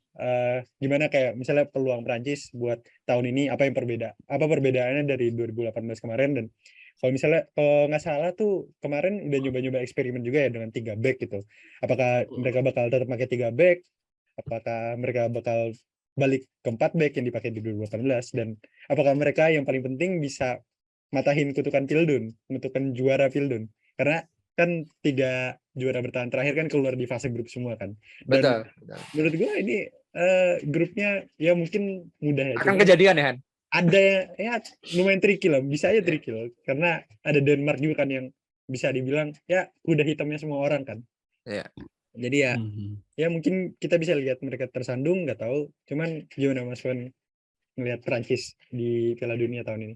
gimana kayak misalnya peluang Prancis buat tahun ini, apa perbedaannya dari 2018 kemarin, dan kalau misalnya nggak salah tuh kemarin udah nyoba-nyoba eksperimen juga ya dengan 3 back gitu. Apakah mereka bakal tetap pakai 3 back? Apakah mereka bakal balik ke 4 back yang dipakai di 2018? Dan apakah mereka yang paling penting bisa matahin kutukan juara Pildun? Karena kan 3 juara bertahan terakhir kan keluar di fase grup semua kan. Dan betul. Menurut gue ini grupnya ya mungkin mudah ya. Akan kejadian ya Han? Ada ya lumayan tricky lah, bisa aja tricky loh. Karena ada Denmark juga kan yang bisa dibilang ya udah hitamnya semua orang kan. Iya. Jadi ya mungkin kita bisa lihat mereka tersandung, nggak tahu. Cuman gimana Mas Wan ngelihat Prancis di Piala Dunia tahun ini?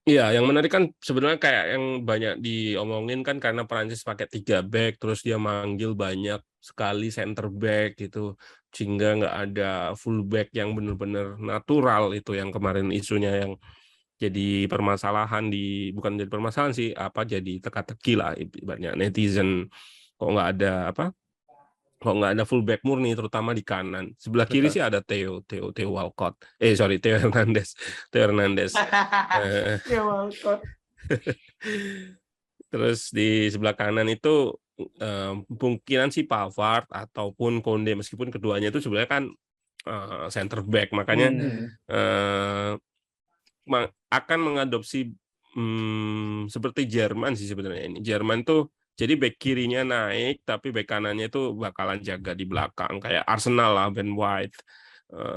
Iya, yang menarik kan sebenarnya kayak yang banyak diomongin kan karena Perancis pakai 3 back, terus dia manggil banyak sekali center back gitu, sehingga nggak ada full back yang benar-benar natural, itu yang kemarin isunya yang jadi permasalahan bukan jadi permasalahan sih, jadi teka-teki lah ibaratnya netizen, kok nggak ada fullback murni, terutama di kanan. Sebelah kiri sih ada Theo Walcott. Theo Hernandez. Terus di sebelah kanan itu kemungkinan sih Pavard ataupun Konde, meskipun keduanya itu sebenarnya kan center back, makanya akan mengadopsi seperti Jerman sih sebenarnya ini. Jerman tuh jadi back kirinya naik, tapi back kanannya itu bakalan jaga di belakang, kayak Arsenal lah, Ben White,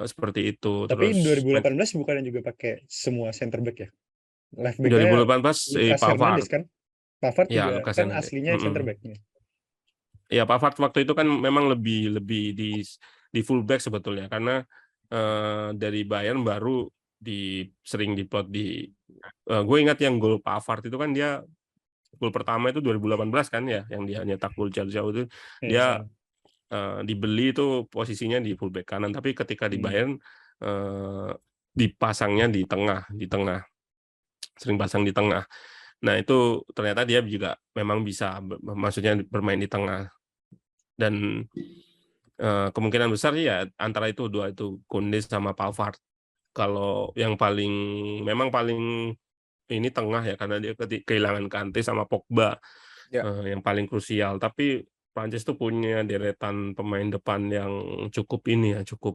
seperti itu. Tapi 2018 bukannya juga pakai semua center back ya? Left back-nya 2018 Pavard kan? Pavard ya, juga kan aslinya center back-nya. Ya, Pavard waktu itu kan memang lebih di full back sebetulnya, karena dari Bayern baru sering diplot gue ingat yang gol Pavard itu kan dia gol pertama itu 2018 kan ya, yang dia nyetak gol jauh-jauh itu dia dibeli itu posisinya di fullback kanan, tapi ketika di Bayern dipasangnya di tengah, sering pasang di tengah. Nah itu ternyata dia juga memang bisa, maksudnya bermain di tengah, dan kemungkinan besar ya antara itu dua itu, Koundé sama Pavard. Kalau yang memang paling ini tengah ya, karena dia kehilangan Kante sama Pogba yang paling krusial. Tapi Prancis tuh punya deretan pemain depan yang cukup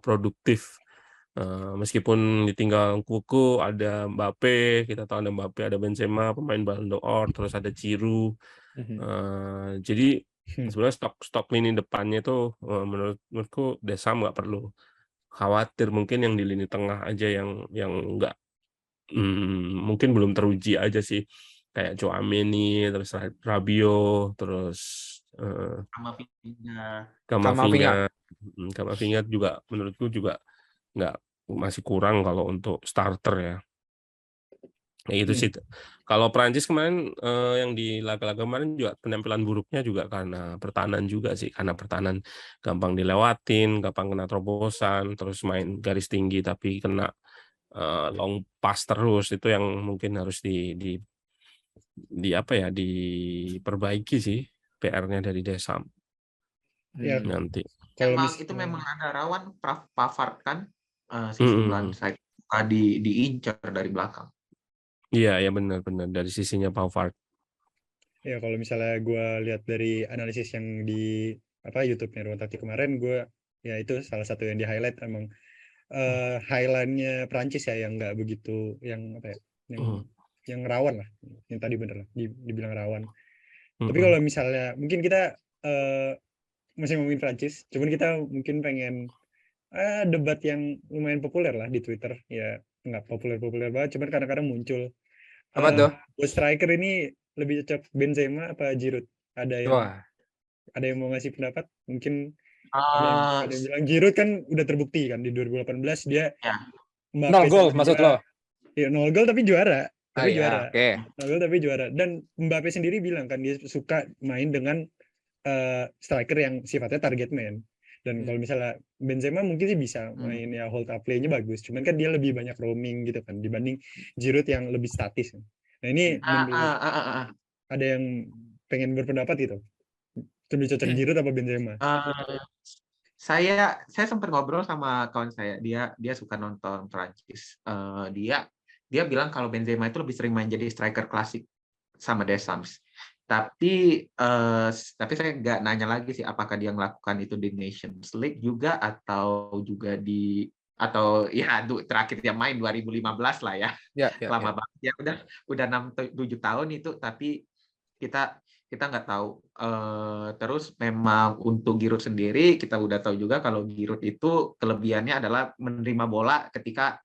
produktif. Meskipun ditinggal Kuku, ada Mbappe, kita tahu ada Mbappe, ada Benzema, pemain Ballon d'Or, terus ada Giroud. Jadi sebenarnya stok lini depannya itu menurutku Deschamps nggak perlu khawatir, mungkin yang di lini tengah aja yang nggak mungkin belum teruji aja sih. kayak Tchouaméni, terus Rabiot, terus Camavinga. Camavinga juga menurutku juga nggak, masih kurang kalau untuk starter ya. Ya itu sih. Kalau Prancis kemarin yang di laga-laga kemarin juga penampilan buruknya juga karena pertahanan juga sih, karena pertahanan gampang dilewatin, gampang kena terobosan, terus main garis tinggi tapi kena long pass terus, itu yang mungkin harus di apa ya, diperbaiki sih PR-nya dari Deschamps Ya, nanti. kalau Itu memang ada rawan Pavard kan, Mm-mm. sisi belakang diincar dari belakang. Iya, ya benar-benar dari sisinya Pavard. ya kalau misalnya gue lihat dari analisis yang di YouTube-nya Ruang Taktik kemarin, gue ya itu salah satu yang di highlight emang highlight-nya Prancis ya, yang nggak begitu, yang apa ya, yang rawan lah, yang tadi bener lah dibilang rawan. Tapi kalau misalnya mungkin kita masih ngomongin Prancis, cuman kita mungkin pengen debat yang lumayan populer lah di Twitter, ya nggak populer banget, cuman kadang-kadang muncul. Apa tuh? Buat striker ini lebih cocok Benzema apa Giroud? Ada yang mau ngasih pendapat? Mungkin ada yang bilang Giroud kan udah terbukti kan di 2018 dia Mbappe 0 gol maksud lo? Ya 0 gol tapi juara. Juara. Okay. 0 gol tapi juara. Dan Mbappe sendiri bilang kan dia suka main dengan striker yang sifatnya target man. Dan kalau misalnya Benzema mungkin sih bisa main ya hold up play-nya bagus. Cuman kan dia lebih banyak roaming gitu kan dibanding Giroud yang lebih statis. Nah ini ada yang pengen berpendapat gitu. Lebih cocok Giroud apa Benzema? Saya sempat ngobrol sama kawan saya. Dia suka nonton Prancis. Dia bilang kalau Benzema itu lebih sering main jadi striker klasik sama Deschamps. Tapi saya nggak nanya lagi sih apakah dia melakukan itu di Nations League juga atau juga terakhir dia main 2015 lah ya. Lama banget ya, udah 6-7 tahun itu, tapi kita nggak tahu. Terus memang untuk Giroud sendiri kita udah tahu juga kalau Giroud itu kelebihannya adalah menerima bola ketika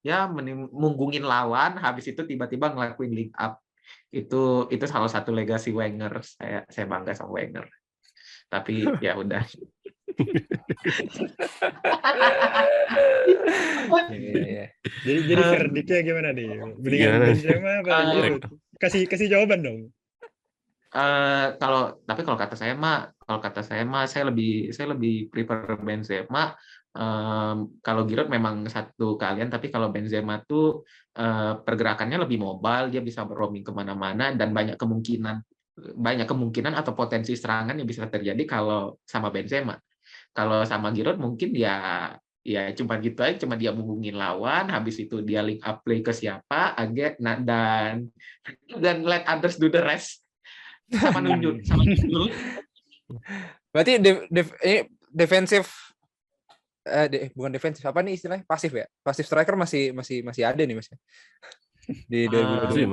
ya munggungin lawan, habis itu tiba-tiba ngelakuin link up. Itu salah satu legasi Wenger. Saya bangga sama Wenger. Tapi ya udah. Jadi verdiknya gimana nih? Mendingan Benzema apa Giroud? Kasih jawaban dong. Kalau kata saya mah saya lebih prefer Benzema. Kalau Giroud memang satu kalian, tapi kalau Benzema tuh pergerakannya lebih mobile, dia bisa roaming kemana-mana dan banyak kemungkinan atau potensi serangan yang bisa terjadi kalau sama Benzema. Kalau sama Giroud mungkin ya cuma gitu aja, cuma dia menghubungin lawan, habis itu dia link up play ke siapa, dan let others do the rest. Sama nunjuk. Berarti defensif bukan defensif, apa nih istilahnya, pasif ya, pasif striker masih ada nih Mas di 2020.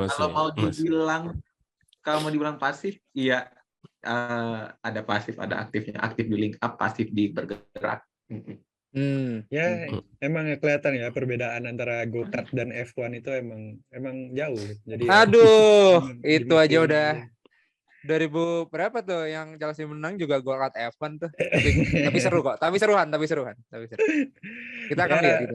Kalau mau dibilang pasif, iya, ada pasif, ada aktifnya, aktif di link up, pasif di bergerak. Ya emang kelihatan ya perbedaan antara go-kart dan F1 itu emang jauh. Jadi itu aja udah 2000 berapa tuh yang Chelsea menang juga go-kart F1 tuh. Tapi seru kok. Tapi seruan. Kita akan lihat.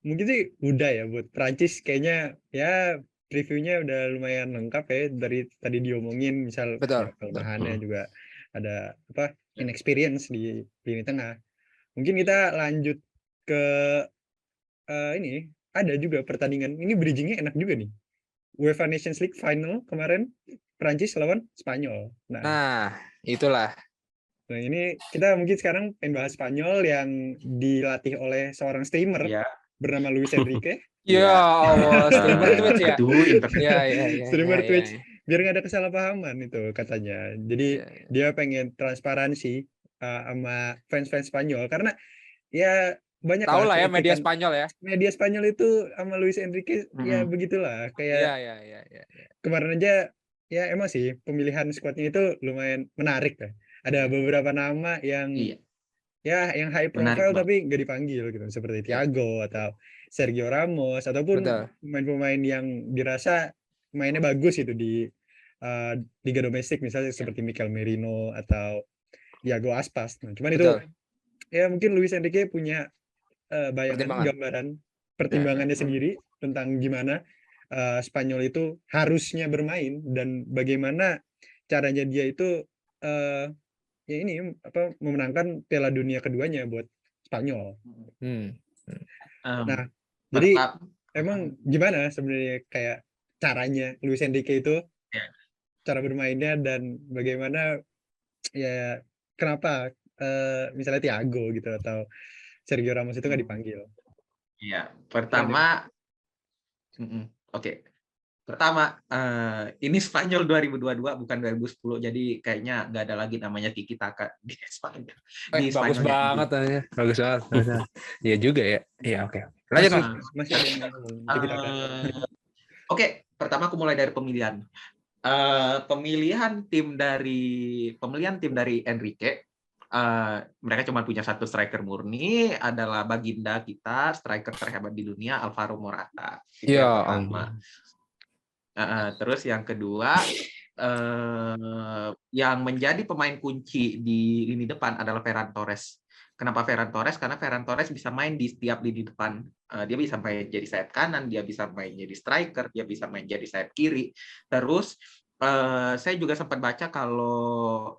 Mungkin sih udah ya buat Prancis kayaknya ya previewnya udah lumayan lengkap ya, dari tadi diomongin misal kelemahannya juga ada inexperience di lini tengah. Mungkin kita lanjut ke ini, ada juga pertandingan ini bridgingnya enak juga nih. UEFA Nations League final kemarin Prancis lawan Spanyol. Nah, itulah. Nah, ini kita mungkin sekarang pengen bahas Spanyol yang dilatih oleh seorang streamer bernama Luis Enrique. Ya Allah, streamer Twitch ya. Streamer Twitch. Biar nggak ada kesalahpahaman itu katanya. Jadi dia pengen transparansi sama fans-fans Spanyol, karena ya banyak tahu lah ya media Spanyol ya. Media Spanyol itu sama Luis Enrique ya begitulah, kayak kemarin aja ya emang sih pemilihan skuadnya itu lumayan menarik ya. Ada beberapa nama yang yang high profile tapi nggak dipanggil gitu, seperti Thiago atau Sergio Ramos ataupun pemain-pemain yang dirasa mainnya bagus itu di liga domestik misalnya seperti Mikel Merino atau Iago Aspas. Nah, cuman itu Betul. ya mungkin Luis Enrique punya bayangan, Pertimbangan. gambaran, pertimbangannya sendiri tentang gimana Spanyol itu harusnya bermain dan bagaimana caranya dia itu ya ini memenangkan Piala Dunia keduanya buat Spanyol. Nah, jadi emang gimana sebenarnya kayak caranya Luis Enrique itu cara bermainnya dan bagaimana ya kenapa misalnya Thiago gitu atau Sergio Ramos itu nggak dipanggil? Iya, pertama, oke. Pertama, ini Spanyol 2022 bukan 2010, jadi kayaknya nggak ada lagi namanya Tiki Taka di Spanyol. Di Bagus Spanyolnya banget aja. Bagus banget. Iya juga ya. Iya, oke. Lanjut, Mas. Masih ada yang ngomong Tiki Taka. Oke, pertama aku mulai dari pemilihan. Pemilihan tim dari Enrique. Mereka cuma punya satu striker murni, adalah baginda kita, striker terhebat di dunia, Alvaro Morata. Itu yang pertama. Terus yang kedua, yang menjadi pemain kunci di lini depan adalah Ferran Torres. Kenapa Ferran Torres? Karena Ferran Torres bisa main di setiap lini depan. Dia bisa main jadi sayap kanan, dia bisa main jadi striker, dia bisa main jadi sayap kiri. Terus saya juga sempat baca kalau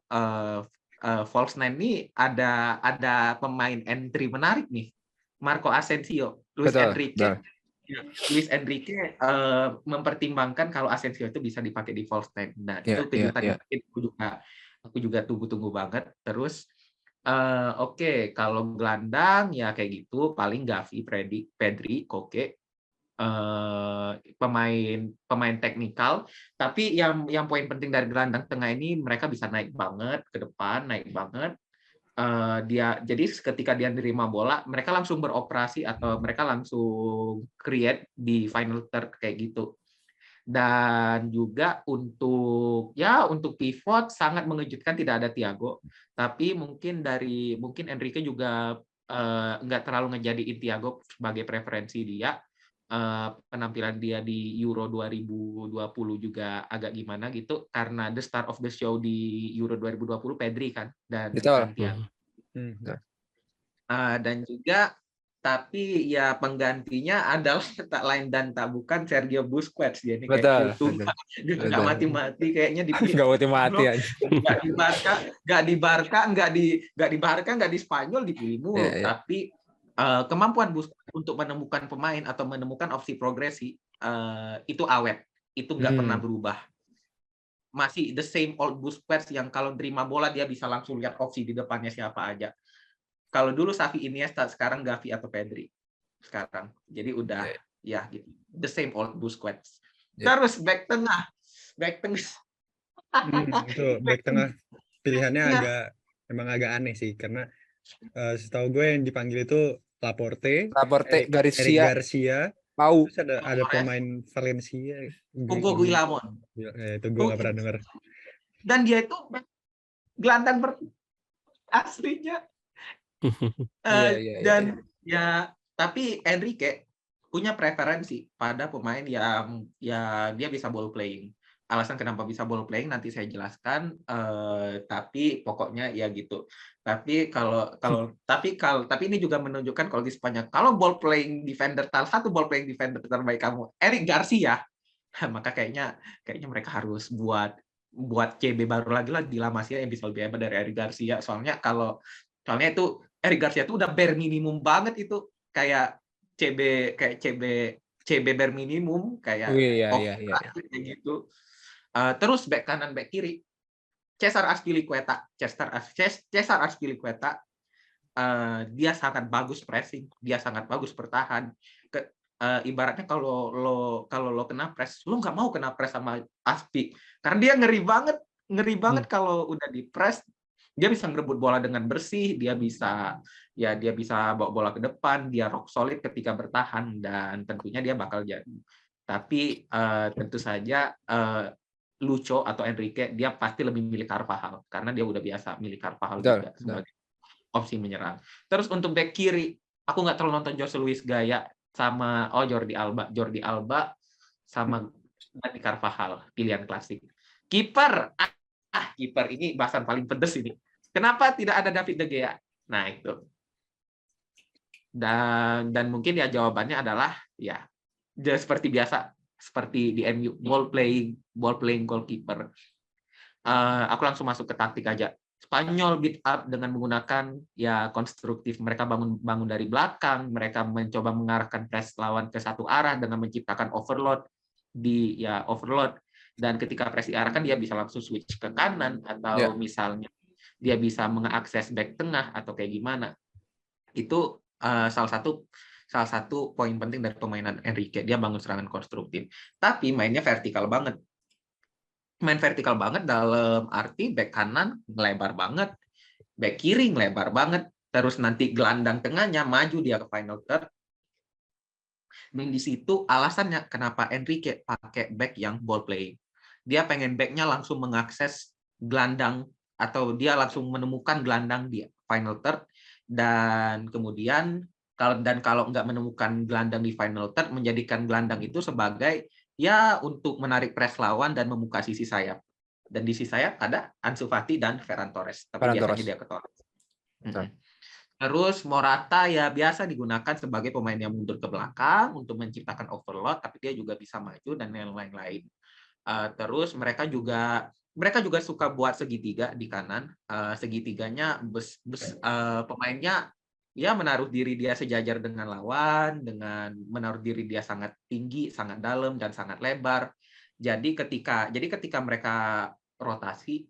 False Nine ini ada pemain entry menarik nih, Marco Asensio, Luis Enrique mempertimbangkan kalau Asensio itu bisa dipakai di false nine. Nah, itu kejutan aku juga tunggu-tunggu banget. Terus oke, kalau gelandang ya kayak gitu, paling Gavi, Pedri, Koke, pemain teknikal. Tapi yang poin penting dari gelandang tengah ini, mereka bisa naik banget ke depan, naik banget. Jadi ketika dia nerima bola, mereka langsung beroperasi atau mereka langsung create di final third kayak gitu. Dan juga untuk pivot sangat mengejutkan tidak ada Thiago, tapi mungkin Enrique juga nggak terlalu ngejadiin Thiago sebagai preferensi dia. Penampilan dia di Euro 2020 juga agak gimana gitu, karena the star of the show di Euro 2020 Pedri kan, dan Thiago. Dan juga tapi ya penggantinya adalah tak lain dan tak bukan Sergio Busquets. Dia ini kayak nggak mati-mati kayaknya nggak mati-mati aja. nggak di Barca, nggak di Spanyol dipilih mulu. Tapi kemampuan Busquets untuk menemukan pemain atau menemukan opsi progresi itu awet, itu nggak pernah berubah. Masih the same old Busquets yang kalau terima bola dia bisa langsung lihat opsi di depannya siapa aja. Kalau dulu Xavi, Iniesta, sekarang Gavi atau Pedri. Sekarang. Jadi udah ya gitu. The same old Busquets. Terus back tengah. Itu back tengah pilihannya emang agak aneh sih, karena setahu gue yang dipanggil itu Laporte, Garcia, Pau. Terus ada pemain Valencia, Hugo Guillamon. Itu gue nggak pernah dengar. Dan dia itu gelandang aslinya. Tapi Enrique punya preferensi pada pemain yang dia bisa ball playing. Alasan kenapa bisa ball playing nanti saya jelaskan. Tapi pokoknya ya gitu. Tapi ini juga menunjukkan kalau di Spanyol, kalau ball playing defender, salah satu ball playing defender terbaik kamu Eric Garcia, maka kayaknya mereka harus buat CB baru lagi lah di La Masia yang bisa lebih hebat dari Eric Garcia. Soalnya itu Eric Garcia itu udah bare minimum banget, itu kayak CB bare minimum kayak gitu. Terus back kanan back kiri Cesar Azpilicueta. Dia sangat bagus pressing, dia sangat bagus bertahan. Ibaratnya kalau lo kena press, lo nggak mau kena press sama Aspi karena dia ngeri banget kalau udah di press. Dia bisa ngerebut bola dengan bersih, dia bisa bawa bola ke depan, dia rock solid ketika bertahan, dan tentunya dia bakal jadi. Tapi tentu saja Lucho atau Enrique dia pasti lebih milih Carvajal karena dia udah biasa milih Carvajal juga sebagai opsi menyerang. Terus untuk back kiri, aku nggak terlalu nonton Jose Luis Gaya sama Jordi Alba sama Dani Carvajal, pilihan klasik. Kiper, kiper ini bahasan paling pedes ini. Kenapa tidak ada David De Gea? Nah itu. Dan mungkin ya jawabannya adalah ya seperti biasa, seperti di MU, ball playing goalkeeper. Aku langsung masuk ke taktik aja. Spanyol build up dengan menggunakan ya konstruktif. Mereka bangun dari belakang, mereka mencoba mengarahkan press lawan ke satu arah dengan menciptakan overload dan ketika press diarahkan dia bisa langsung switch ke kanan atau misalnya dia bisa mengakses back tengah atau kayak gimana. Itu salah satu poin penting dari permainan Enrique. Dia bangun serangan konstruktif, tapi mainnya vertikal banget. Main vertikal banget dalam arti back kanan lebar banget, back kiri lebar banget, terus nanti gelandang tengahnya maju dia ke final third. Dan di situ alasannya kenapa Enrique pakai back yang ball playing. Dia pengen backnya langsung mengakses gelandang atau dia langsung menemukan gelandang di final third, dan kemudian kalau nggak menemukan gelandang di final third, menjadikan gelandang itu sebagai ya untuk menarik press lawan dan membuka sisi sayap. Dan di sisi sayap ada Ansu Fati dan Ferran Torres, tapi biasanya dia ke Torres. Terus Morata ya biasa digunakan sebagai pemain yang mundur ke belakang untuk menciptakan overload, tapi dia juga bisa maju dan yang lain-lain. Terus mereka juga suka buat segitiga di kanan. Segitiganya pemainnya ya menaruh diri dia sejajar dengan lawan, dengan menaruh diri dia sangat tinggi, sangat dalam dan sangat lebar. Jadi ketika mereka rotasi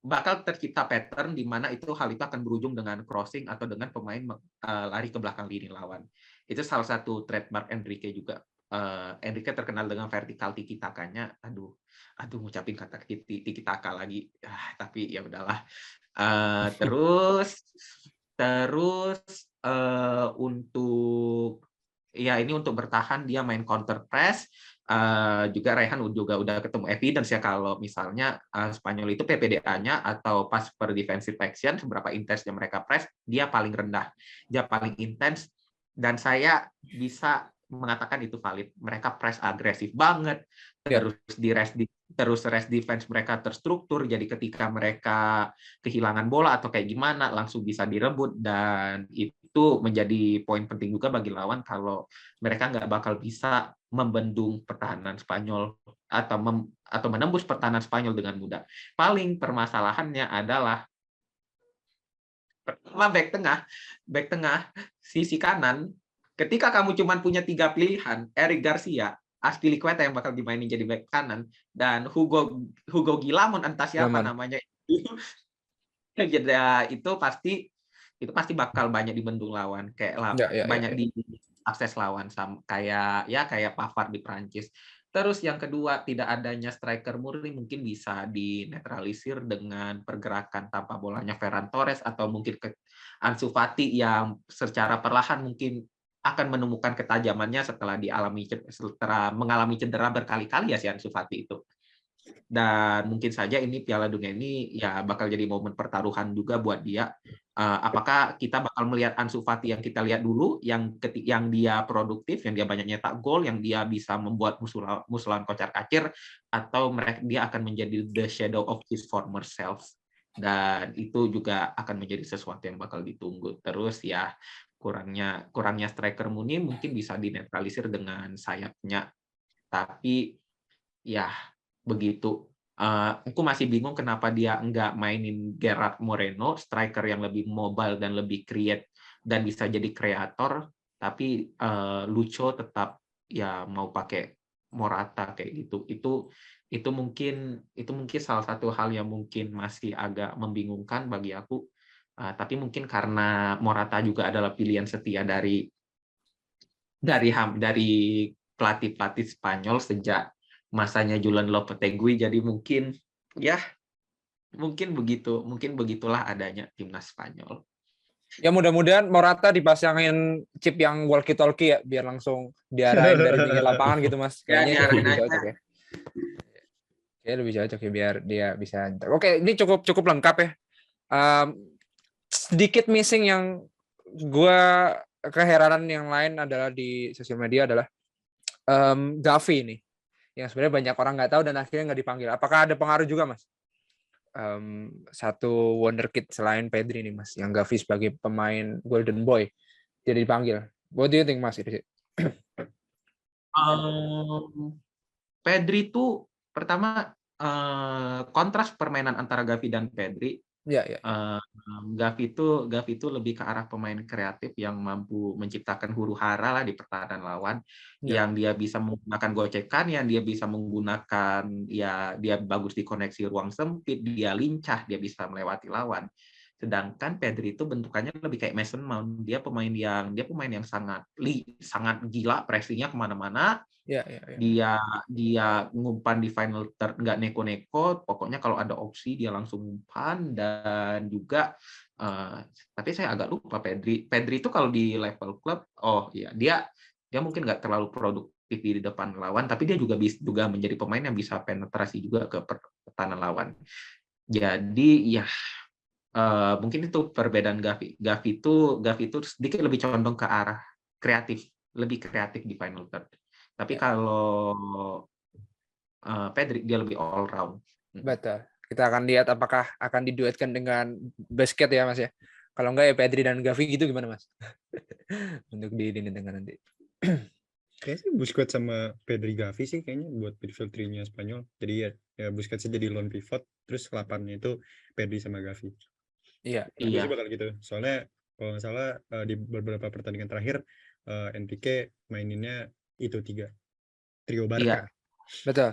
bakal tercipta pattern di mana hal itu akan berujung dengan crossing atau dengan pemain lari ke belakang lini lawan. Itu salah satu trademark Enrique juga. Enrique terkenal dengan vertikal tiki-takanya. Aduh ngucapin kata tiki-taka lagi. Tapi ya udahlah. Terus untuk bertahan dia main counter press. Juga Rehan juga udah ketemu evidence ya kalau misalnya Spanyol itu PPDA-nya atau pas per defensive action seberapa intensnya mereka press, dia paling rendah, dia paling intens, dan saya bisa mengatakan itu valid. Mereka press agresif banget, terus rest defense mereka terstruktur, jadi ketika mereka kehilangan bola atau kayak gimana langsung bisa direbut, dan itu menjadi poin penting juga bagi lawan kalau mereka nggak bakal bisa membendung pertahanan Spanyol atau menembus pertahanan Spanyol dengan mudah. Paling permasalahannya adalah pertama back tengah sisi kanan. Ketika kamu cuma punya 3 pilihan, Eric Garcia, Azpilicueta yang bakal dimainin jadi back kanan, dan Hugo Guillamon entah siapa namanya itu pasti bakal banyak dibendung lawan, banyak diakses lawan kayak Pavard di Prancis. Terus yang kedua, tidak adanya striker murni mungkin bisa dinetralisir dengan pergerakan tanpa bolanya Ferran Torres atau mungkin Ansu Fati yang secara perlahan mungkin akan menemukan ketajamannya setelah mengalami cedera berkali-kali ya si Ansu Fati itu. Dan mungkin saja ini Piala Dunia ini ya bakal jadi momen pertaruhan juga buat dia. Apakah kita bakal melihat Ansu Fati yang kita lihat dulu, yang dia produktif, yang dia banyak nyetak gol, yang dia bisa membuat musuh kocar-kacir, atau dia akan menjadi the shadow of his former self. Dan itu juga akan menjadi sesuatu yang bakal ditunggu. Terus ya kurangnya striker murni mungkin bisa dinetralisir dengan sayapnya, tapi ya begitu. Aku masih bingung kenapa dia nggak mainin Gerard Moreno, striker yang lebih mobile dan lebih create dan bisa jadi kreator, tapi Lucho tetap ya mau pakai Morata kayak gitu. Itu mungkin salah satu hal yang mungkin masih agak membingungkan bagi aku. Tapi mungkin karena Morata juga adalah pilihan setia dari pelatih Spanyol sejak masanya Julen Lopetegui, jadi mungkin begitulah adanya timnas Spanyol. Ya mudah-mudahan Morata dipasangin chip yang walkie-talkie ya, biar langsung diarahin dari pinggir lapangan gitu Mas. Kayaknya lebih cocok ya. Kayaknya lebih cocok ya biar dia bisa. Oke, ini cukup lengkap ya. Sedikit missing yang gue keheranan yang lain adalah di sosial media adalah Gavi nih. yang sebenarnya banyak orang nggak tahu dan akhirnya nggak dipanggil. Apakah ada pengaruh juga, Mas? Satu wonderkid selain Pedri nih, Mas, yang Gavi sebagai pemain Golden Boy tidak dipanggil. What do you think, Mas? Pedri itu pertama kontras permainan antara Gavi dan Pedri. Ya. Gavi itu lebih ke arah pemain kreatif yang mampu menciptakan huru-hara lah di pertahanan lawan, yang dia bisa menggunakan gocekan, yang dia bisa menggunakan, ya dia bagus di koneksi ruang sempit, dia lincah, dia bisa melewati lawan. Sedangkan Pedri itu bentukannya lebih kayak Mason Mount. Dia pemain yang sangat gila, pressingnya kemana-mana. Dia ngumpan di final third, nggak neko-neko. Pokoknya kalau ada opsi dia langsung ngumpan. Dan juga tapi saya agak lupa Pedri itu kalau di level klub, dia mungkin nggak terlalu produktif di depan lawan, tapi dia juga menjadi pemain yang bisa penetrasi juga ke pertahanan lawan. Jadi ya mungkin itu perbedaan Gavi. Gavi itu sedikit lebih condong ke arah lebih kreatif di final third. Tapi kalau Pedri dia lebih all round. Betul. Kita akan lihat apakah akan diduetkan dengan basket ya, Mas ya. Kalau enggak ya Pedri dan Gavi gitu gimana, Mas? Untuk dengan nanti. Kayaknya sih Busquets sama Pedri Gavi sih kayaknya buat midfield three-nya Spanyol. Jadi ya Busquets jadi lone pivot, terus 8-nya itu Pedri sama Gavi. Iya. Gue sih bakal gitu. Soalnya kalau nggak salah di beberapa pertandingan terakhir Enrique maininnya itu 3 trio Barca. Iya. Betul.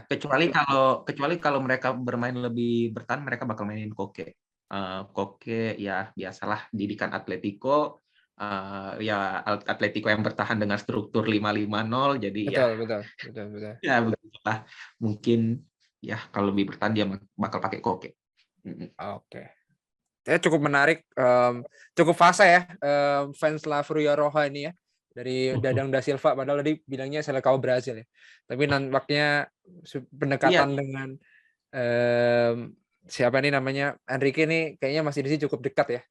Kecuali kalau mereka bermain lebih bertahan, mereka bakal mainin Koke. Koke ya biasalah didikan Atletico. Ya Atletico yang bertahan dengan struktur 5-5-0, jadi betul. Ya begitulah. Mungkin ya kalau lebih bertahan dia bakal pakai Koke. Oke. Ya cukup menarik, cukup fase ya fans La Furia Roja ini ya. Dari Dadang da Silva, padahal tadi bilangnya Selecao Brazil ya. Tapi nampaknya pendekatan dengan siapa nih namanya Enrique nih kayaknya masih di sini cukup dekat ya.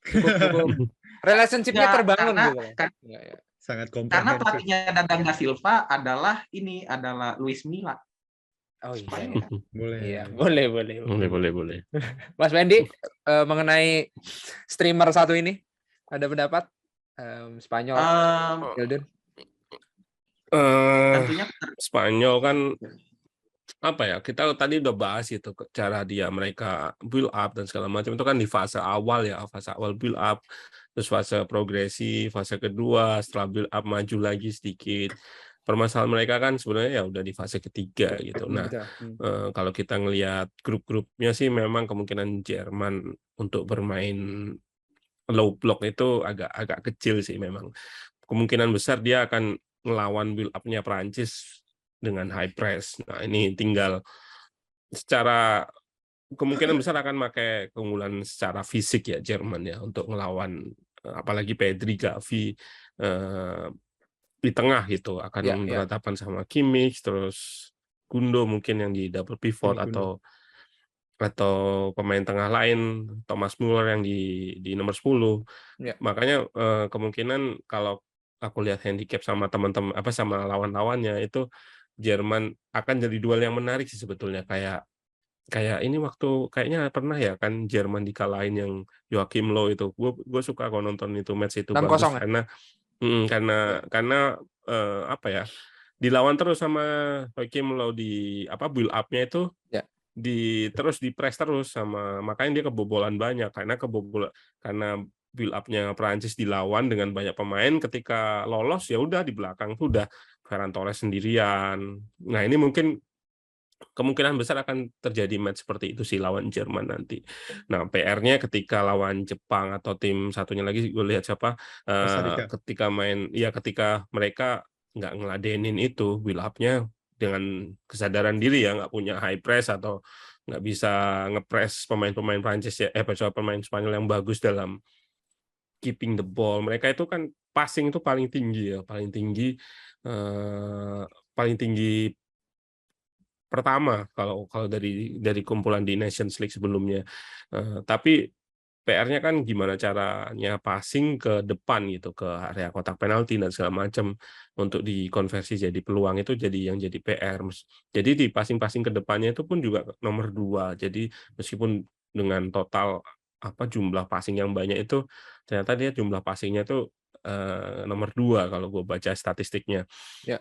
Cukup relationship-nya terbangun gitu. Sangat komprehensif. Karena pelatihnya Dadang da Silva adalah Luis Milla. Oh iya. Boleh. Mas Wendy, mengenai streamer satu ini ada pendapat? Spanyol, Hilden? Tentunya Spanyol kan apa ya, kita tadi udah bahas itu cara mereka build up dan segala macam itu kan di fase awal build up, terus fase progresi, fase kedua setelah build up maju lagi sedikit. Permasalahan mereka kan sebenarnya ya udah di fase ketiga gitu. Nah, kalau kita ngelihat grup-grupnya sih memang kemungkinan Jerman untuk bermain low block itu agak kecil sih memang. Kemungkinan besar dia akan ngelawan build up-nya Prancis dengan high press. Nah, ini tinggal secara kemungkinan besar akan pakai keunggulan secara fisik ya Jerman ya untuk ngelawan apalagi Pedri, Gavi di tengah gitu akan berhadapan sama Kimmich, terus Gundo mungkin yang di double pivot atau pemain tengah lain Thomas Müller yang di nomor 10. Makanya kemungkinan kalau aku lihat handicap sama teman-teman sama lawan-lawannya itu Jerman akan jadi duel yang menarik sih sebetulnya, kayak ini waktu kayaknya pernah ya kan Jerman dikalahin yang Joachim Löw itu. Gue suka kok nonton itu match itu bagus karena apa ya, dilawan terus sama Joachim Löw di build up-nya itu terus di press terus sama, makanya dia kebobolan banyak karena build up-nya Prancis dilawan dengan banyak pemain, ketika lolos ya udah di belakang tuh udah Ferran Torres sendirian. Nah, ini mungkin kemungkinan besar akan terjadi match seperti itu sih lawan Jerman nanti. Nah, PR-nya ketika lawan Jepang atau tim satunya lagi gue lihat siapa ketika mereka nggak ngeladenin itu build up-nya dengan kesadaran diri ya, nggak punya high press atau nggak bisa ngepress pemain-pemain Prancis ya, pemain Spanyol yang bagus dalam keeping the ball. Mereka itu kan passing itu paling tinggi pertama kalau dari kumpulan di Nations League sebelumnya. Tapi PR-nya kan gimana caranya passing ke depan gitu, ke area kotak penalti dan segala macam untuk dikonversi jadi peluang itu yang jadi PR. Jadi di passing-passing ke depannya itu pun juga nomor 2. Jadi meskipun dengan total jumlah passing yang banyak itu ternyata dia jumlah passingnya itu nomor 2 kalau gue baca statistiknya. Ya.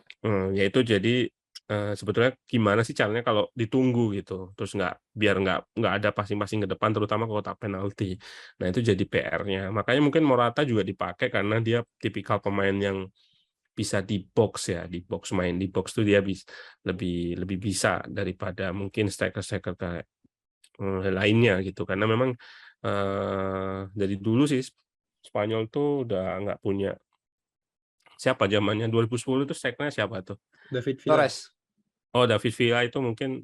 Yaitu jadi sebetulnya gimana sih caranya kalau ditunggu gitu, terus biar nggak ada passing-passing ke depan terutama ke kotak penalti. Nah itu jadi PR-nya. Makanya mungkin Morata juga dipakai karena dia tipikal pemain yang bisa di box ya, main di box tuh dia lebih bisa daripada mungkin striker-striker kayak lainnya gitu. Karena memang dari dulu sih Spanyol tuh udah nggak punya siapa zamannya 2010 itu strikernya siapa tuh? David Villa. Torres. Oh, David Villa itu mungkin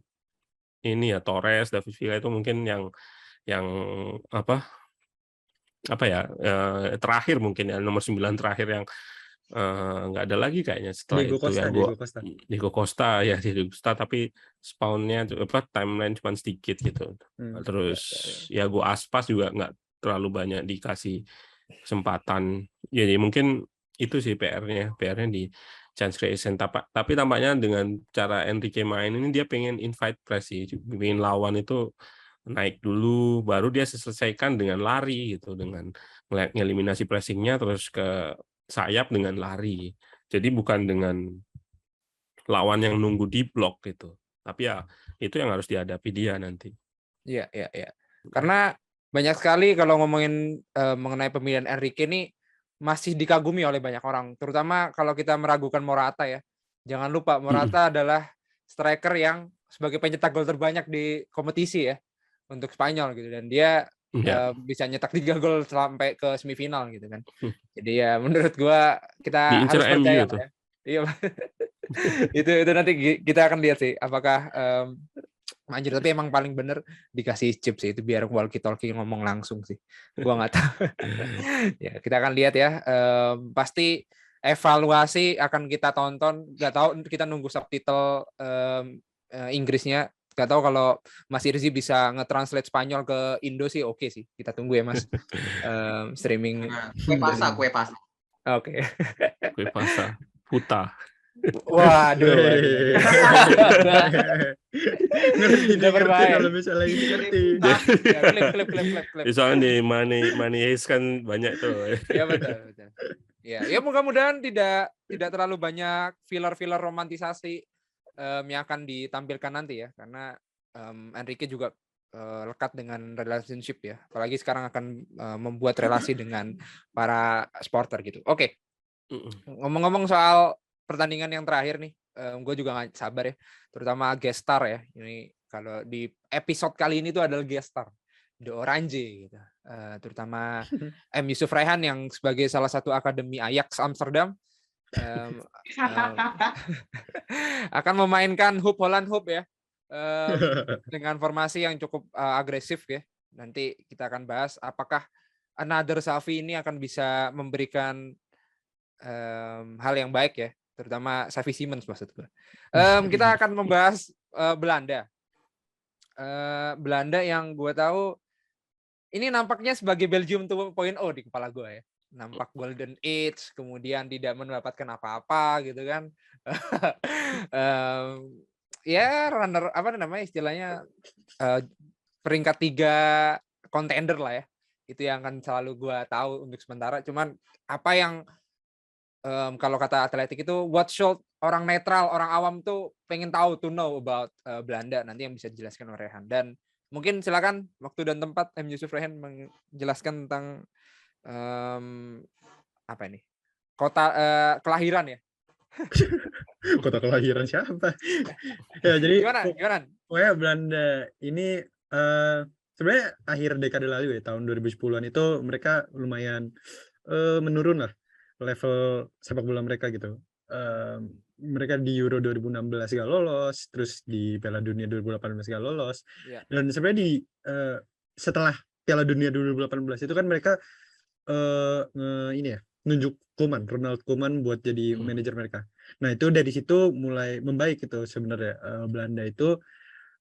ini ya, Torres, David Villa itu mungkin yang terakhir mungkin ya, nomor 9 terakhir yang nggak ada lagi kayaknya setelah Diego itu Costa, ya. Diego Costa. Diego Costa, tapi spawnnya timeline cuma sedikit gitu. Terus ya Go Aspas juga nggak terlalu banyak dikasih kesempatan. Jadi mungkin itu sih PR-nya di chance creation. Tapi tampaknya dengan cara Enrique main ini dia pengen invite press sih, pengen lawan itu naik dulu, baru dia selesaikan dengan lari gitu, dengan eliminasi pressingnya terus ke sayap dengan lari. Jadi bukan dengan lawan yang nunggu di blok gitu. Tapi ya itu yang harus dihadapi dia nanti. Iya. Karena banyak sekali kalau ngomongin mengenai pemilihan Enrique ini masih dikagumi oleh banyak orang, terutama kalau kita meragukan Morata ya. Jangan lupa Morata adalah striker yang sebagai pencetak gol terbanyak di kompetisi ya untuk Spanyol gitu, dan dia bisa nyetak 3 gol sampai ke semifinal gitu kan. Jadi ya menurut gua kita diincer harus percaya tuh. ya. Iya. itu nanti kita akan lihat sih apakah anjir, tapi emang paling bener dikasih chip sih itu biar walkie-talkie ngomong langsung sih. Gua nggak tahu. Ya, kita akan lihat ya. Pasti evaluasi akan kita tonton. Nggak tahu, kita nunggu subtitle Inggrisnya. Nggak tahu kalau Mas Irzi bisa nge-translate Spanyol ke Indo sih oke sih. Kita tunggu ya Mas. Streaming. Kue pasa. Oke. Kue pasa. Puta. Waduh. Ngerti kalau misalnya ini ngerti. Klip. Soalnya di Money Heist kan banyak tuh. Ya betul. Ya mudah-mudahan tidak terlalu banyak filler romantisasi yang akan ditampilkan nanti ya, karena Enrique juga lekat dengan relationship ya, apalagi sekarang akan membuat relasi dengan para supporter gitu. Oke. Ngomong-ngomong soal pertandingan yang terakhir nih, gue juga nggak sabar ya, terutama guest star ya. Ini kalau di episode kali ini tuh adalah guest star The Orange gitu. Terutama Yusuf Rehan yang sebagai salah satu akademi Ajax Amsterdam akan memainkan Holland Hoop ya, dengan formasi yang cukup agresif ya. Nanti kita akan bahas apakah Another Xavi ini akan bisa memberikan hal yang baik ya, terutama Xavi Simons maksud gue. Kita akan membahas Belanda. Belanda yang gue tahu ini nampaknya sebagai Belgium 2.0 di kepala gue ya. Nampak golden age, kemudian tidak mendapatkan apa-apa gitu kan. Ya runner istilahnya peringkat 3 contender lah ya. Itu yang akan selalu gue tahu untuk sementara. Cuman apa yang kalau kata Atletik itu what should orang netral, orang awam tuh pengen tahu, to know about Belanda, nanti yang bisa dijelaskan oleh Rehan. Dan mungkin silakan waktu dan tempat Yusuf Rehan menjelaskan tentang apa ini? Kota kelahiran ya. Kota kelahiran siapa? Ya, jadi gimana? Pokoknya Belanda ini sebenarnya akhir dekade lalu ya, tahun 2010-an itu mereka lumayan menurun lah level sepak bola mereka gitu. Mereka di Euro 2016 gak lolos, terus di Piala Dunia 2018 gak lolos. Yeah. Dan sebenarnya setelah Piala Dunia 2018 itu kan mereka nunjuk Ronald Koeman buat jadi manajer mereka. Nah itu dari situ mulai membaik gitu sebenarnya Belanda itu.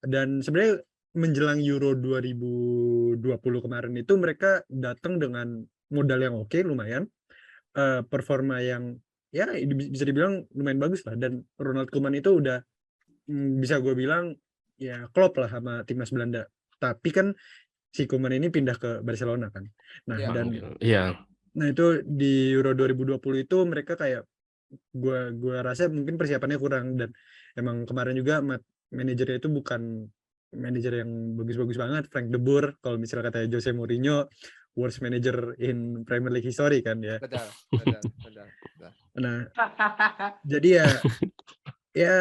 Dan sebenarnya menjelang Euro 2020 kemarin itu mereka datang dengan modal yang oke, lumayan, performa yang ya bisa dibilang lumayan bagus lah, dan Ronald Koeman itu udah bisa gue bilang ya klop lah sama timnas Belanda. Tapi kan si Koeman ini pindah ke Barcelona kan. Nah, Iya. dan Iya. nah itu di Euro 2020 itu mereka kayak gua rasa mungkin persiapannya kurang, dan emang kemarin juga manajernya itu bukan manajer yang bagus-bagus banget. Frank de Boer, kalau misalnya kata Jose Mourinho, worst manager in Premier League history kan ya. Betul. Nah, jadi ya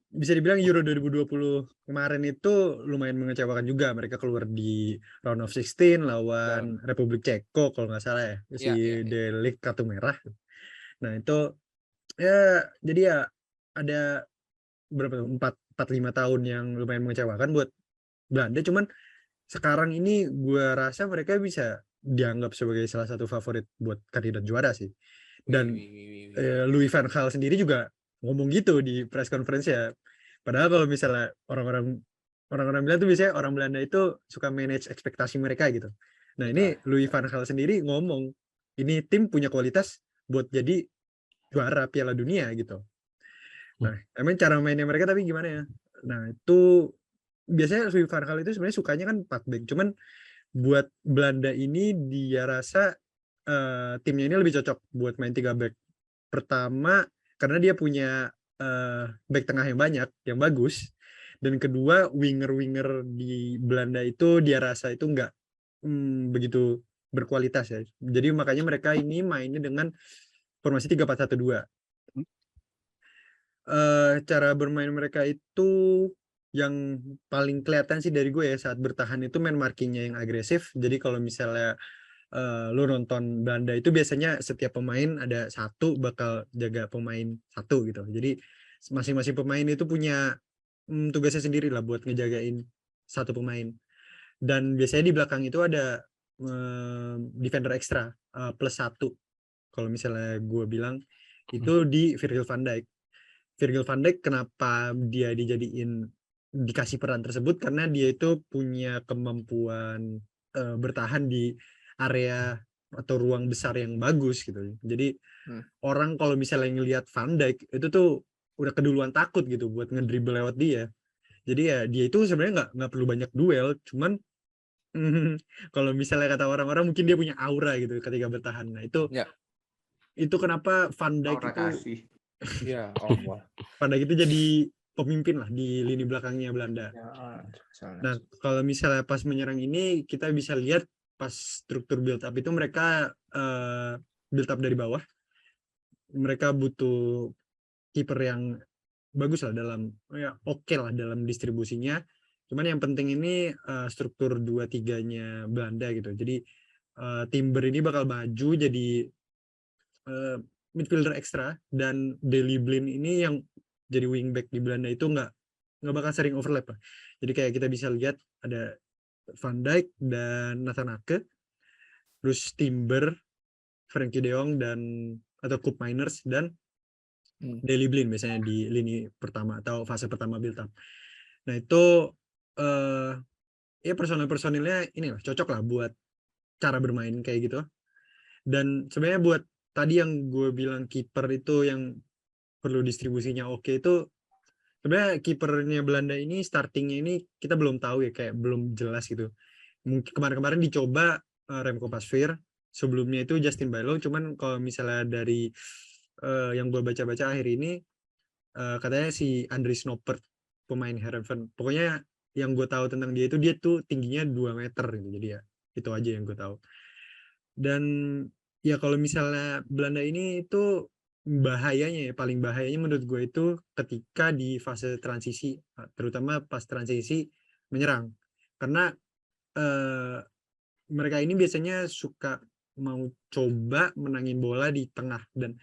bisa dibilang Euro 2020 kemarin itu lumayan mengecewakan juga. Mereka keluar di round of 16 lawan Republik Ceko kalau nggak salah ya, si Iya. De Ligt kartu merah. Nah itu ya jadi ya ada berapa 4-5 tahun yang lumayan mengecewakan buat Belanda. Cuman sekarang ini gue rasa mereka bisa dianggap sebagai salah satu favorit buat kandidat juara sih. Dan Louis van Gaal sendiri juga ngomong gitu di press conference ya. Padahal kalau misalnya orang-orang bilang tuh biasanya orang Belanda itu suka manage ekspektasi mereka gitu. Nah ini Louis van Gaal sendiri ngomong ini tim punya kualitas buat jadi juara Piala Dunia gitu. Nah emang cara mainnya mereka tapi gimana ya? Nah itu biasanya Louis van Gaal itu sebenarnya sukanya kan 4 back. Cuman buat Belanda ini dia rasa timnya ini lebih cocok buat main 3 back. Pertama karena dia punya back tengah yang banyak, yang bagus, dan kedua winger-winger di Belanda itu dia rasa itu nggak begitu berkualitas ya. Jadi makanya mereka ini mainnya dengan formasi 3-4-1-2. Cara bermain mereka itu yang paling kelihatan sih dari gue ya saat bertahan itu main markingnya yang agresif. Jadi kalau misalnya lu nonton Belanda itu biasanya setiap pemain ada satu bakal jaga pemain satu gitu. Jadi masing-masing pemain itu punya tugasnya sendiri lah buat ngejagain satu pemain. Dan biasanya di belakang itu ada defender ekstra plus 1. Kalau misalnya gue bilang itu di Virgil van Dijk. Virgil van Dijk kenapa dia dikasih peran tersebut karena dia itu punya kemampuan bertahan di area atau ruang besar yang bagus gitu. Jadi orang kalau misalnya ngelihat Van Dijk itu tuh udah keduluan takut gitu buat ngedribble lewat dia. Jadi ya dia itu sebenarnya nggak perlu banyak duel, cuman kalau misalnya kata orang-orang mungkin dia punya aura gitu ketika bertahan. Nah itu kenapa Van Dijk Aura itu kasih. Ya Allah. Van Dijk itu jadi pemimpin lah di lini belakangnya Belanda. Nah kalau misalnya pas menyerang ini kita bisa lihat pas struktur build up itu mereka build up dari bawah. Mereka butuh kiper yang bagus lah oke lah dalam distribusinya. Cuman yang penting ini struktur 2-3-nya Belanda gitu. Jadi Timber ini bakal maju jadi midfielder ekstra, dan Daley Blind ini yang jadi wingback di Belanda itu nggak bakal sering overlap lah. Jadi kayak kita bisa lihat ada Van Dijk dan Nathan Ake, terus Timber, Frenkie de Jong atau Koop Meiners dan Daley Blind biasanya di lini pertama atau fase pertama build up. Nah itu ya personil-personilnya ini lah cocok lah buat cara bermain kayak gitu. Dan sebenarnya buat tadi yang gue bilang kiper itu yang perlu distribusinya oke itu sebenarnya kipernya Belanda ini startingnya ini kita belum tahu ya, kayak belum jelas gitu. Mungkin kemarin-kemarin dicoba Remco Pasveer, sebelumnya itu Justin Bijlow. Cuman kalau misalnya dari yang gue baca-baca akhir ini katanya si Andries Noppert pemain Heerenveen. Pokoknya yang gue tahu tentang dia tuh tingginya 2 meter gitu. Jadi ya itu aja yang gue tahu. Dan ya kalau misalnya Belanda ini itu bahayanya ya, paling bahayanya menurut gue itu ketika di fase transisi, terutama pas transisi menyerang. Karena mereka ini biasanya suka mau coba menangin bola di tengah, dan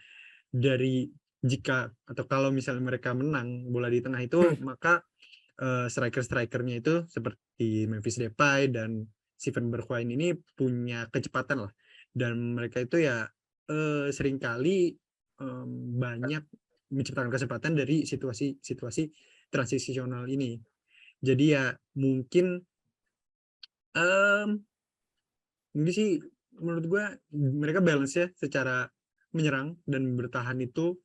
kalau misalnya mereka menang bola di tengah itu maka strikernya itu seperti Memphis Depay dan Steven Bergwijn ini punya kecepatan lah, dan mereka itu ya seringkali banyak menciptakan kesempatan dari situasi transisional ini. Jadi ya mungkin Ini sih menurut gue mereka balance ya secara menyerang dan bertahan itu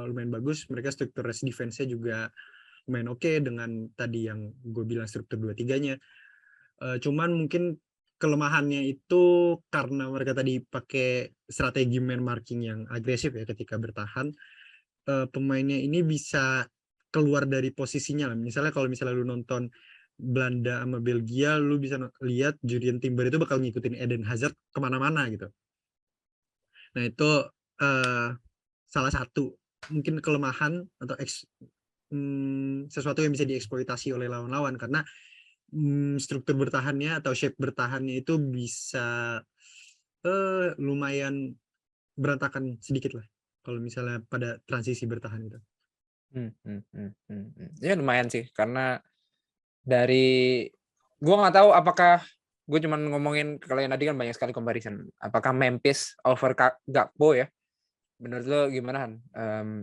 lumayan bagus. Mereka struktur defense-nya juga lumayan oke dengan tadi yang gue bilang struktur 2-3-nya. Cuman mungkin kelemahannya itu karena mereka tadi pakai strategi man marking yang agresif ya ketika bertahan. Pemainnya ini bisa keluar dari posisinya lah. Misalnya kalau misalnya lu nonton Belanda sama Belgia, lu bisa lihat Jurien Timber itu bakal ngikutin Eden Hazard kemana-mana gitu. Nah itu salah satu mungkin kelemahan atau sesuatu yang bisa dieksploitasi oleh lawan-lawan karena struktur bertahannya atau shape bertahannya itu bisa lumayan berantakan sedikit lah kalau misalnya pada transisi bertahan itu. Ya lumayan sih karena dari gue nggak tahu apakah gue cuman ngomongin kalian tadi kan banyak sekali comparison. Apakah Memphis over Gakpo ya? Menurut lo gimana Han?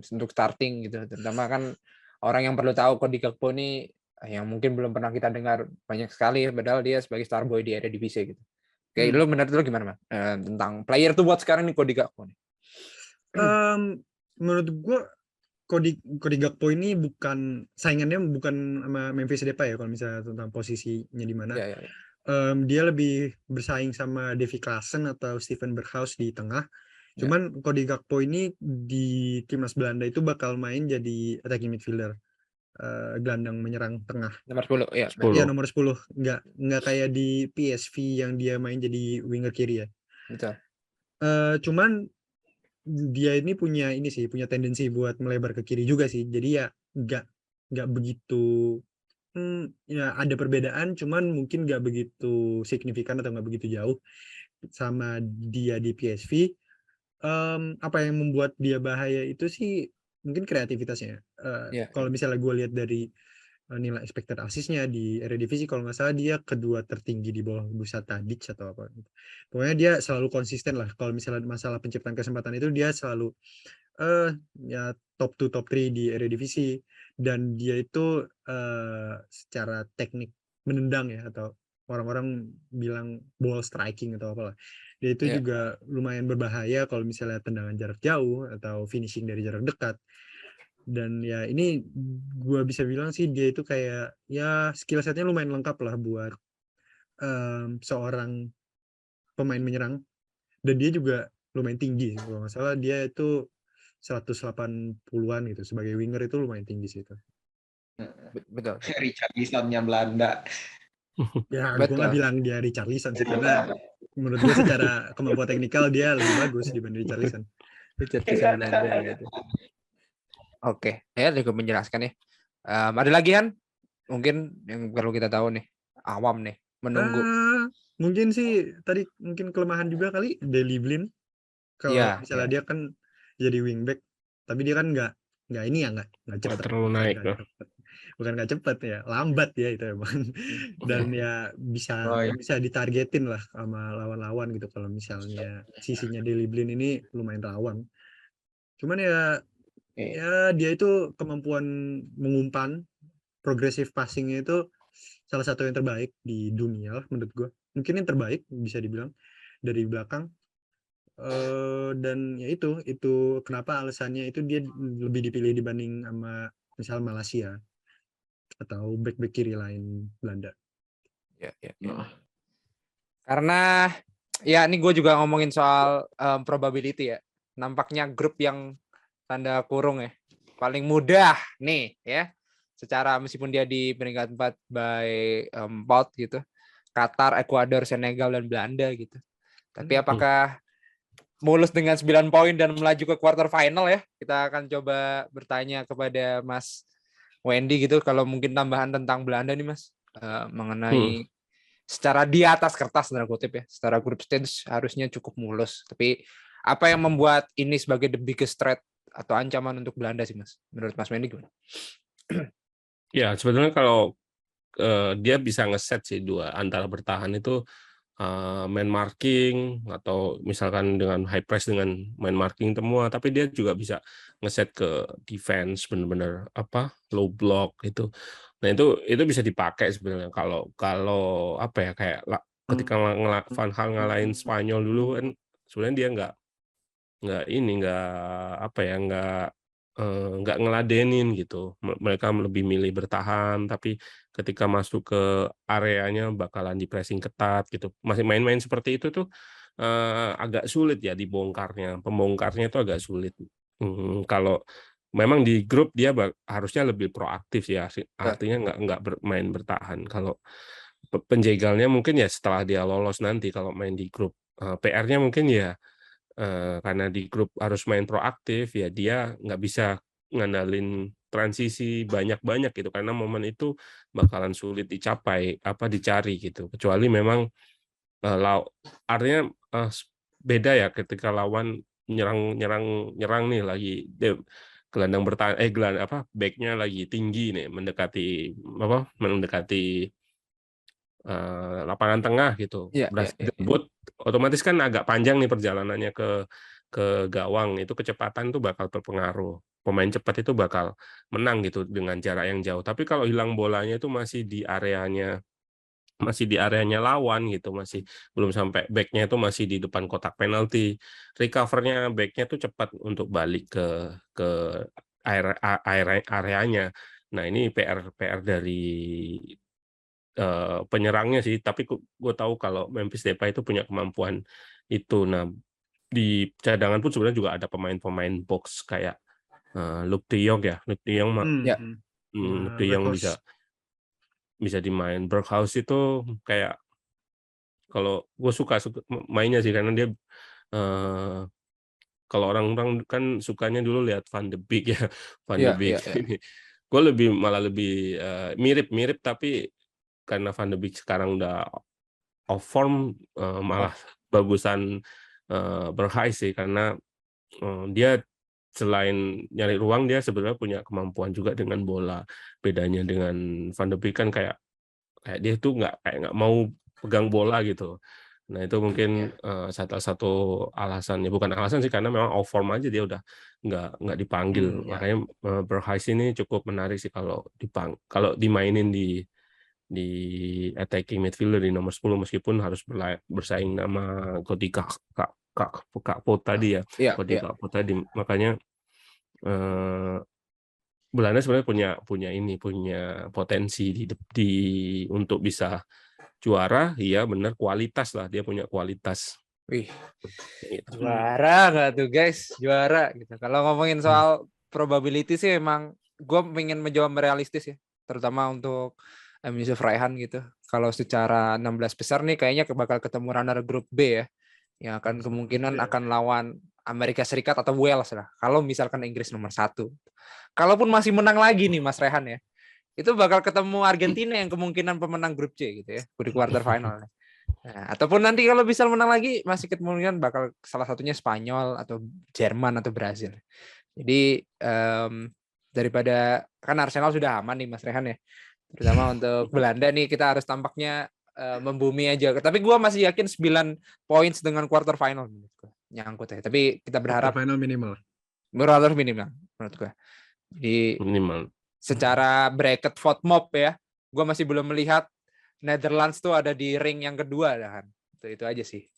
Untuk starting gitu, terutama kan orang yang perlu tahu Cody Gakpo ini yang mungkin belum pernah kita dengar banyak sekali, padahal dia sebagai star boy di Eredivisie gitu. Kayak lo menurut lo gimana, Man? Tentang player tuh buat sekarang nih Cody Gakpo nih. Menurut gue Cody Gakpo ini bukan saingannya bukan sama Memphis Depay ya kalau misalnya tentang posisinya di mana. Ya. Dia lebih bersaing sama Davy Klaassen atau Steven Berghuis di tengah. Cuman Cody Gakpo ini di timnas Belanda itu bakal main jadi attacking midfielder. Gelandang menyerang tengah. Nomor 10 ya. 10. Iya nomor 10. Enggak kayak di PSV yang dia main jadi winger kiri ya. Betul. Cuman dia ini punya tendensi buat melebar ke kiri juga sih. Jadi ya enggak begitu ya ada perbedaan, cuman mungkin enggak begitu signifikan atau enggak begitu jauh sama dia di PSV. Apa yang membuat dia bahaya itu sih mungkin kreativitasnya. Kalau misalnya gue lihat dari nilai expected assist-nya di Eredivisie kalau nggak salah dia kedua tertinggi di bawah Dusan Tadic atau apa. Pokoknya dia selalu konsisten lah. Kalau misalnya masalah penciptaan kesempatan itu dia selalu ya top 2 top 3 di Eredivisie dan dia itu secara teknik menendang ya atau orang-orang bilang ball striking atau apalah. Dia itu juga lumayan berbahaya kalau misalnya tendangan jarak jauh atau finishing dari jarak dekat. Dan ya ini gue bisa bilang sih dia itu kayak ya skill setnya lumayan lengkap lah buat seorang pemain menyerang dan dia juga lumayan tinggi kalau nggak salah dia itu 180-an gitu sebagai winger itu lumayan tinggi sih itu. Betul. Richarlison-nya Belanda. Ya gue nggak bilang dia Richarlison sih karena menurut gue secara kemampuan teknikal dia lebih bagus dibanding Richarlison. Richarlison Belanda gitu. Oke, ya cukup menjelaskan ya. Ada lagi kan? Mungkin yang perlu kita tahu nih, awam nih, menunggu. Mungkin sih tadi mungkin kelemahan juga kali Daley Blind. Kalau misalnya dia kan jadi wingback, tapi dia kan nggak cepat. Terlalu naik loh. Bukan nggak cepat ya, lambat ya itu emang. Dan ya bisa ditargetin lah sama lawan-lawan gitu kalau misalnya sisinya Daley Blind ini lumayan rawan. Cuman ya dia itu kemampuan mengumpan progressive passing-nya itu salah satu yang terbaik di dunia lah menurut gue. Mungkin yang terbaik bisa dibilang dari belakang. Dan ya itu kenapa alasannya itu dia lebih dipilih dibanding sama misal Malaysia atau back kiri lain Belanda. Ya. Karena ya ini gue juga ngomongin soal probability ya. Nampaknya grup yang tanda kurung ya paling mudah nih ya secara meskipun dia di peringkat 4 by pot gitu, Qatar, Ekuador, Senegal dan Belanda gitu. Tapi apakah mulus dengan 9 poin dan melaju ke quarter final ya? Kita akan coba bertanya kepada Mas Wendy gitu kalau mungkin tambahan tentang Belanda nih Mas, mengenai secara di atas kertas tanda kutip ya, secara group stage harusnya cukup mulus. Tapi apa yang membuat ini sebagai the biggest threat atau ancaman untuk Belanda sih Mas? Menurut Mas Wendy gimana? Ya sebetulnya kalau dia bisa ngeset sih dua antara bertahan itu man marking atau misalkan dengan high press dengan man marking semua, tapi dia juga bisa ngeset ke defense benar-benar low block itu Nah itu bisa dipakai sebenarnya kalau apa ya kayak ketika Van Gaal ngalahin Spanyol dulu kan sebenarnya dia nggak apa ya nggak ngeladenin gitu. Mereka lebih milih bertahan, tapi ketika masuk ke areanya bakalan di pressing ketat gitu. Masih main-main seperti itu tuh agak sulit ya dibongkarnya. Pembongkarnya itu agak sulit. Kalau memang di grup dia harusnya lebih proaktif ya, artinya nggak bermain bertahan. Kalau penjegalnya mungkin ya setelah dia lolos nanti kalau main di grup. PR-nya mungkin ya karena di grup harus main proaktif ya dia nggak bisa ngandalin transisi banyak-banyak gitu karena momen itu bakalan sulit dicari gitu kecuali memang artinya beda ya ketika lawan nyerang nih lagi gelandang bertahan backnya lagi tinggi nih mendekati lapangan tengah gitu berhasil debut otomatis kan agak panjang nih perjalanannya ke gawang itu kecepatan tuh bakal berpengaruh pemain cepat itu bakal menang gitu dengan jarak yang jauh tapi kalau hilang bolanya itu masih di areanya lawan gitu masih belum sampai backnya itu masih di depan kotak penalti recovernya backnya tuh cepat untuk balik ke areanya nah ini PR dari penyerangnya sih tapi gue tahu kalau Memphis Depay itu punya kemampuan itu nah di cadangan pun sebenarnya juga ada pemain-pemain box kayak Luuk de Jong Luuk de Jong Luuk de Jong bisa dimain Berghuis itu kayak kalau gue suka mainnya sih karena dia kalau orang-orang kan sukanya dulu lihat Van de Beek ya Van de Beek ini gue malah lebih mirip tapi karena Van de Beek sekarang udah off form malah bagusan Berghuis sih karena dia selain nyari ruang dia sebenarnya punya kemampuan juga dengan bola bedanya dengan Van de Beek kan kayak dia tuh nggak mau pegang bola gitu nah itu mungkin salah satu alasannya bukan alasan sih karena memang off form aja dia udah nggak dipanggil makanya Berghuis ini cukup menarik sih kalau dimainin di attacking midfielder di nomor 10 meskipun harus bersaing nama Cody Gakpo tadi ya Cody Gakpo tadi makanya Belanda sebenarnya punya potensi untuk bisa juara iya benar kualitas lah dia punya kualitas. Wih, juara nggak tuh guys juara gitu kalau ngomongin soal probability sih emang gue pengen menjawab realistis ya terutama untuk Yusuf Raihan gitu. Kalau secara 16 besar nih kayaknya bakal ketemu runner grup B ya. Yang akan kemungkinan akan lawan Amerika Serikat atau Wales lah. Kalau misalkan Inggris nomor 1. Kalaupun masih menang lagi nih Mas Rehan ya. Itu bakal ketemu Argentina yang kemungkinan pemenang grup C gitu ya. Di quarter final. Nah, ataupun nanti kalau bisa menang lagi masih kemungkinan bakal salah satunya Spanyol atau Jerman atau Brazil. Jadi daripada kan Arsenal sudah aman nih Mas Rehan ya. Terutama untuk Belanda nih kita harus tampaknya membumi aja. Tapi gue masih yakin 9 points dengan quarter final nyangkut ya. Tapi kita berharap quarter final minimal menurut gue. Jadi minimal. Secara bracket vote mob ya, gue masih belum melihat Netherlands tuh ada di ring yang kedua kan. Itu aja sih.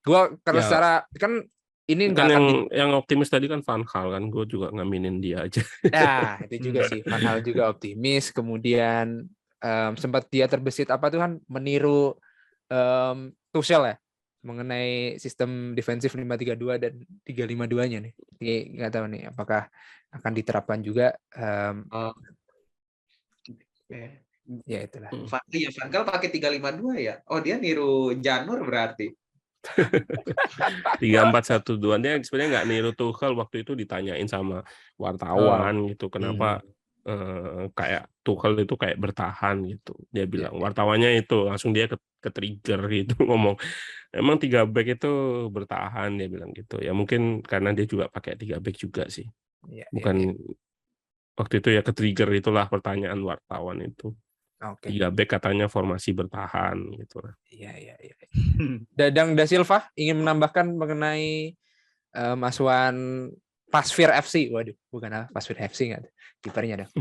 Gue kalau secara kan ini kan yang optimis tadi kan Van Gaal kan, gue juga ngaminin dia aja. Nah, itu juga sih. Van Gaal juga optimis. Kemudian sempat dia terbesit apa tuh kan meniru Tuchel ya mengenai sistem defensif 5-3-2 dan 3-5-2-nya nih. Jadi nggak tahu nih apakah akan diterapkan juga. Ya itulah. Van Gaal pakai 3-5-2 ya. Oh dia niru Janur berarti. 3-4-1-2 dia sebenarnya nggak niru Tuchel waktu itu ditanyain sama wartawan gitu kenapa kayak Tuchel itu kayak bertahan gitu dia bilang wartawannya itu langsung dia ke trigger gitu ngomong emang 3 back itu bertahan dia bilang gitu ya mungkin karena dia juga pakai 3 back juga sih bukan waktu itu ya ke trigger itulah pertanyaan wartawan itu. 3 back katanya formasi bertahan gitu. Iya. Dadang Da Silva ingin menambahkan mengenai Asuhan Pasveer FC. Waduh, bukan Pasveer FC nggak? Kipernya dong.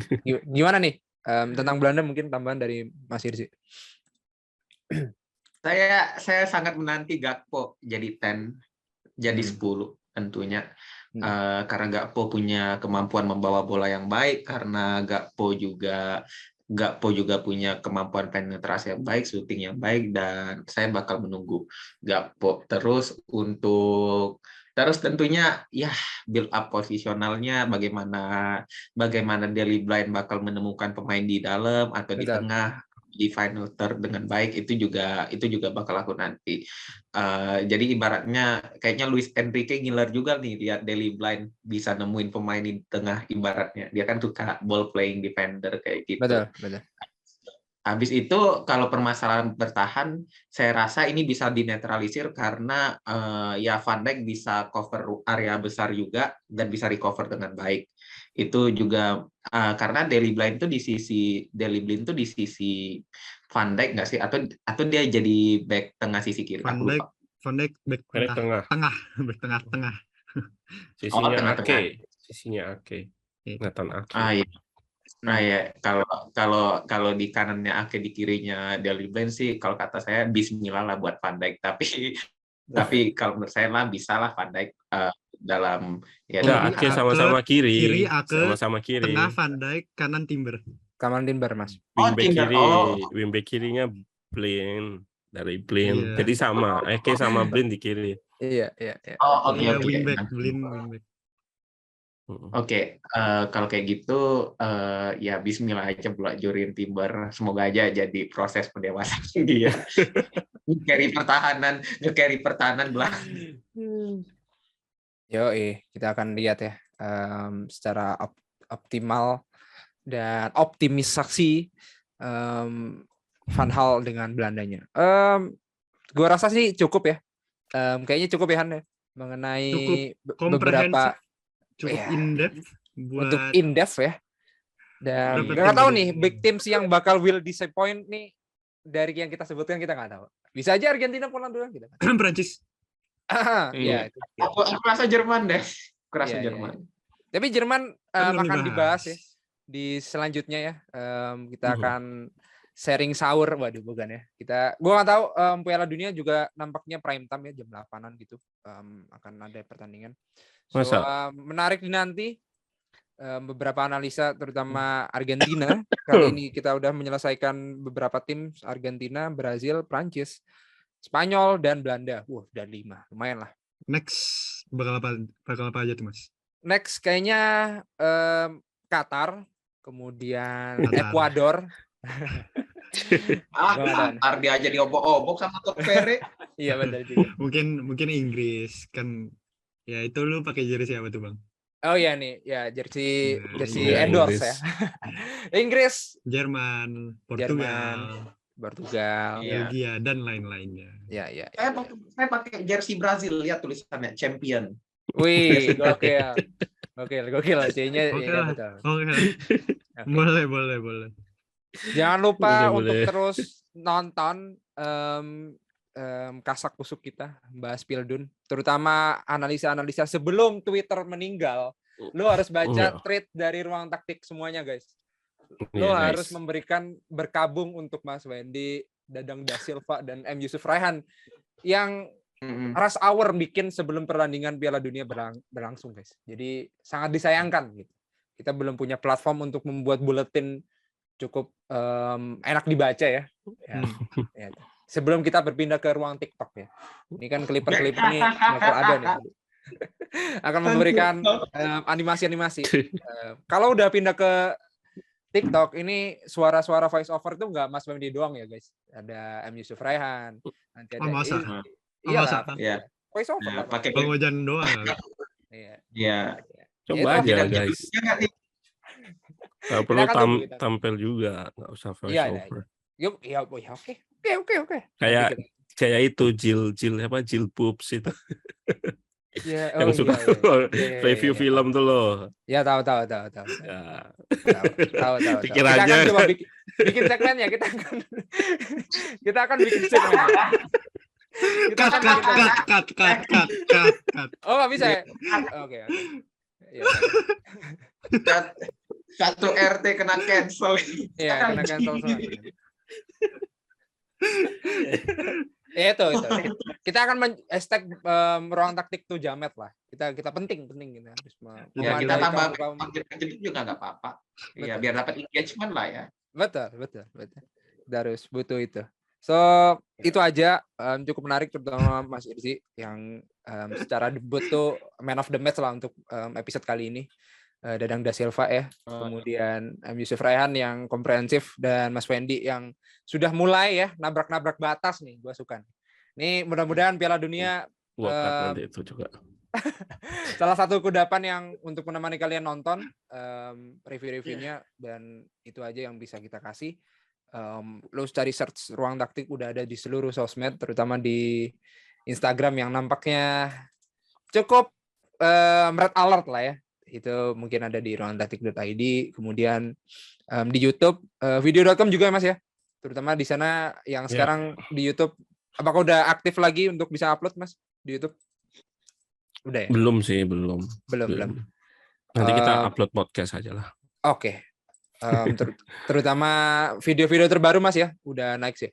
Gimana nih Tentang Belanda mungkin tambahan dari Mas Hirsi. Saya sangat menanti Gakpo jadi 10, jadi 10 tentunya. Karena Gakpo punya kemampuan membawa bola yang baik, karena Gakpo juga punya kemampuan penetrasi yang baik, shooting yang baik, dan saya bakal menunggu Gakpo terus tentunya ya build up posisionalnya, bagaimana Daley Blind bakal menemukan pemain di dalam atau di Betul. tengah, di final third dengan baik, itu juga bakal aku nanti. Jadi ibaratnya kayaknya Luis Enrique ngiler juga nih lihat Daley Blind bisa nemuin pemain di tengah, ibaratnya dia kan suka ball playing defender kayak gitu. Betul. Habis itu kalau permasalahan bertahan, saya rasa ini bisa dinetralisir karena ya Van Dijk bisa cover area besar juga dan bisa recover dengan baik. Itu juga karena Daley Blind tuh di sisi Van Dijk nggak sih? Atau dia jadi back tengah sisi kiri? Van Aku Dijk lupa. back tengah. back tengah. Sisinya tengah-tengah. Ake. Nathan Ake. Iya. Nah ya, kalau di kanannya Ake, di kirinya Daley Blind sih, kalau kata saya Bismillah lah buat Van Dijk. Tapi kalau menurut saya lah bisa lah Van Dijk dalam ya. Ake sama-sama kiri. Ake, Sama-sama kiri. tengah Van Dijk, kanan Timber. Mas. Wingback kirinya Blind dari Blind. Jadi sama Ake sama Blind di kiri. Iya. Oke. Wingback. Oke, kalau kayak gitu ya Bismillah aja belajurin Timber, semoga aja jadi proses pendewasaan dia. Nge-carry pertahanan belakang. Kita akan lihat ya secara optimal dan optimisasi Van Gaal dengan Belandanya. Gua rasa sih cukup ya. Kayaknya cukup ya Han ya, mengenai beberapa cukup in-depth untuk in-depth ya. Dan nggak tahu nih big teams yang bakal will disappoint nih dari yang kita sebutkan, kita nggak tahu. Bisa aja Argentina, Poland doang kita. Prancis. Iya itu. Aku rasa Jerman deh. Jerman. Tapi Jerman akan dibahas ya di selanjutnya ya. Kita akan sharing sahur, bukan ya. Gua nggak tahu Piala Dunia juga nampaknya prime time ya, jam 8-an gitu. Akan ada pertandingan. So, menarik dinanti beberapa analisa, terutama Argentina. Kali ini kita udah menyelesaikan beberapa tim, Argentina, Brazil, Prancis, Spanyol, dan Belanda. Dan 5. Lumayan lah. Next bakal apa aja tuh Mas? Next kayaknya Qatar, kemudian Ekuador. Ardi aja diobok-obok sama Tok Pere. Iya benar juga. Mungkin Inggris kan. Ya itu lu pakai jersey apa tuh Bang? Oh iya nih, ya jersey endorse ya. Inggris, Jerman, Portugal, Belgia dan lain-lainnya. Ya. Saya pakai jersey Brazil, lihat tulisannya champion. Wih, gokil C-nya. Iya betul. Boleh. Jangan lupa untuk terus nonton kasak kusuk kita bahas Pildun, terutama analisa sebelum Twitter meninggal. Lo harus baca tweet dari Ruang Taktik semuanya guys. Lo harus memberikan berkabung untuk Mas Wendy, Dadang Da Silva, dan M. Yusuf Raihan yang rush hour bikin sebelum pertandingan Piala Dunia berlangsung guys. Jadi sangat disayangkan gitu. Kita belum punya platform untuk membuat buletin cukup enak dibaca ya. Ya. Sebelum kita berpindah ke ruang TikTok ya. Ini kan Clipper nih bakal ada nih. Akan memberikan animasi-animasi. Kalau udah pindah ke TikTok, ini suara-suara voice over itu nggak Mas Wendy doang ya guys. Ada M. Yusuf Raihan. Nanti ada Iya. Voice over. Pakai pengojan doang. Iya. Coba aja guys. Nggak perlu tampil juga, nggak usah voice over. Oke. Kayak itu Jill Poops itu. Yang suka review film tuh loh. Ya tahu. Ya. Tahu. Pikir kita aja. Akan coba bikin segmen ya, kita akan bikin segmen. Cut. Oh nggak bisa ya? Oke. Satu RT kena cancel. Iya, kena cancel semua. Ya itu. Kita akan hashtag ruang taktik tuh jamet lah. Kita penting kita harus Ya, kita memadai tambah kaum. panggil juga nggak apa-apa. Iya, Betul. biar dapat engagement lah ya. Betul. Kita harus butuh itu. So itu aja, cukup menarik terutama Mas Irzi yang secara debut tuh man of the match lah untuk episode kali ini. Dadang Da Silva ya, kemudian Yusuf Raihan yang komprehensif, dan Mas Wendy yang sudah mulai ya nabrak-nabrak batas nih, gua suka. Nih mudah-mudahan Piala Dunia Gua cut nanti itu juga. salah satu kudapan yang untuk menemani kalian nonton review-reviewnya, dan itu aja yang bisa kita kasih. Lo cari search Ruang Taktik udah ada di seluruh sosmed, terutama di Instagram yang nampaknya cukup red alert lah ya. Itu mungkin ada di ruangtaktik.id, kemudian di YouTube, video.com juga Mas ya, terutama di sana yang sekarang di YouTube. Apakah udah aktif lagi untuk bisa upload Mas di YouTube? Udah ya? Belum sih, belum. Nanti kita upload podcast aja lah. Oke. Terutama video-video terbaru Mas ya, udah naik sih.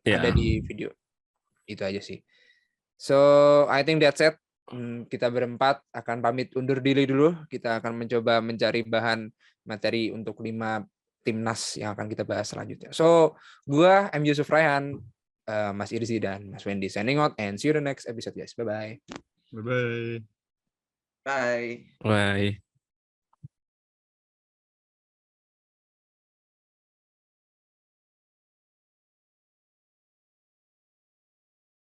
Ada di video. Itu aja sih. So, I think that's it. Kita berempat akan pamit undur diri dulu. Kita akan mencoba mencari bahan materi untuk 5 timnas yang akan kita bahas selanjutnya. So, gua Yusuf Raihan, Mas Irzi dan Mas Wendy signing out, and see you the next episode guys. Bye-bye. Bye-bye. Bye. Bye.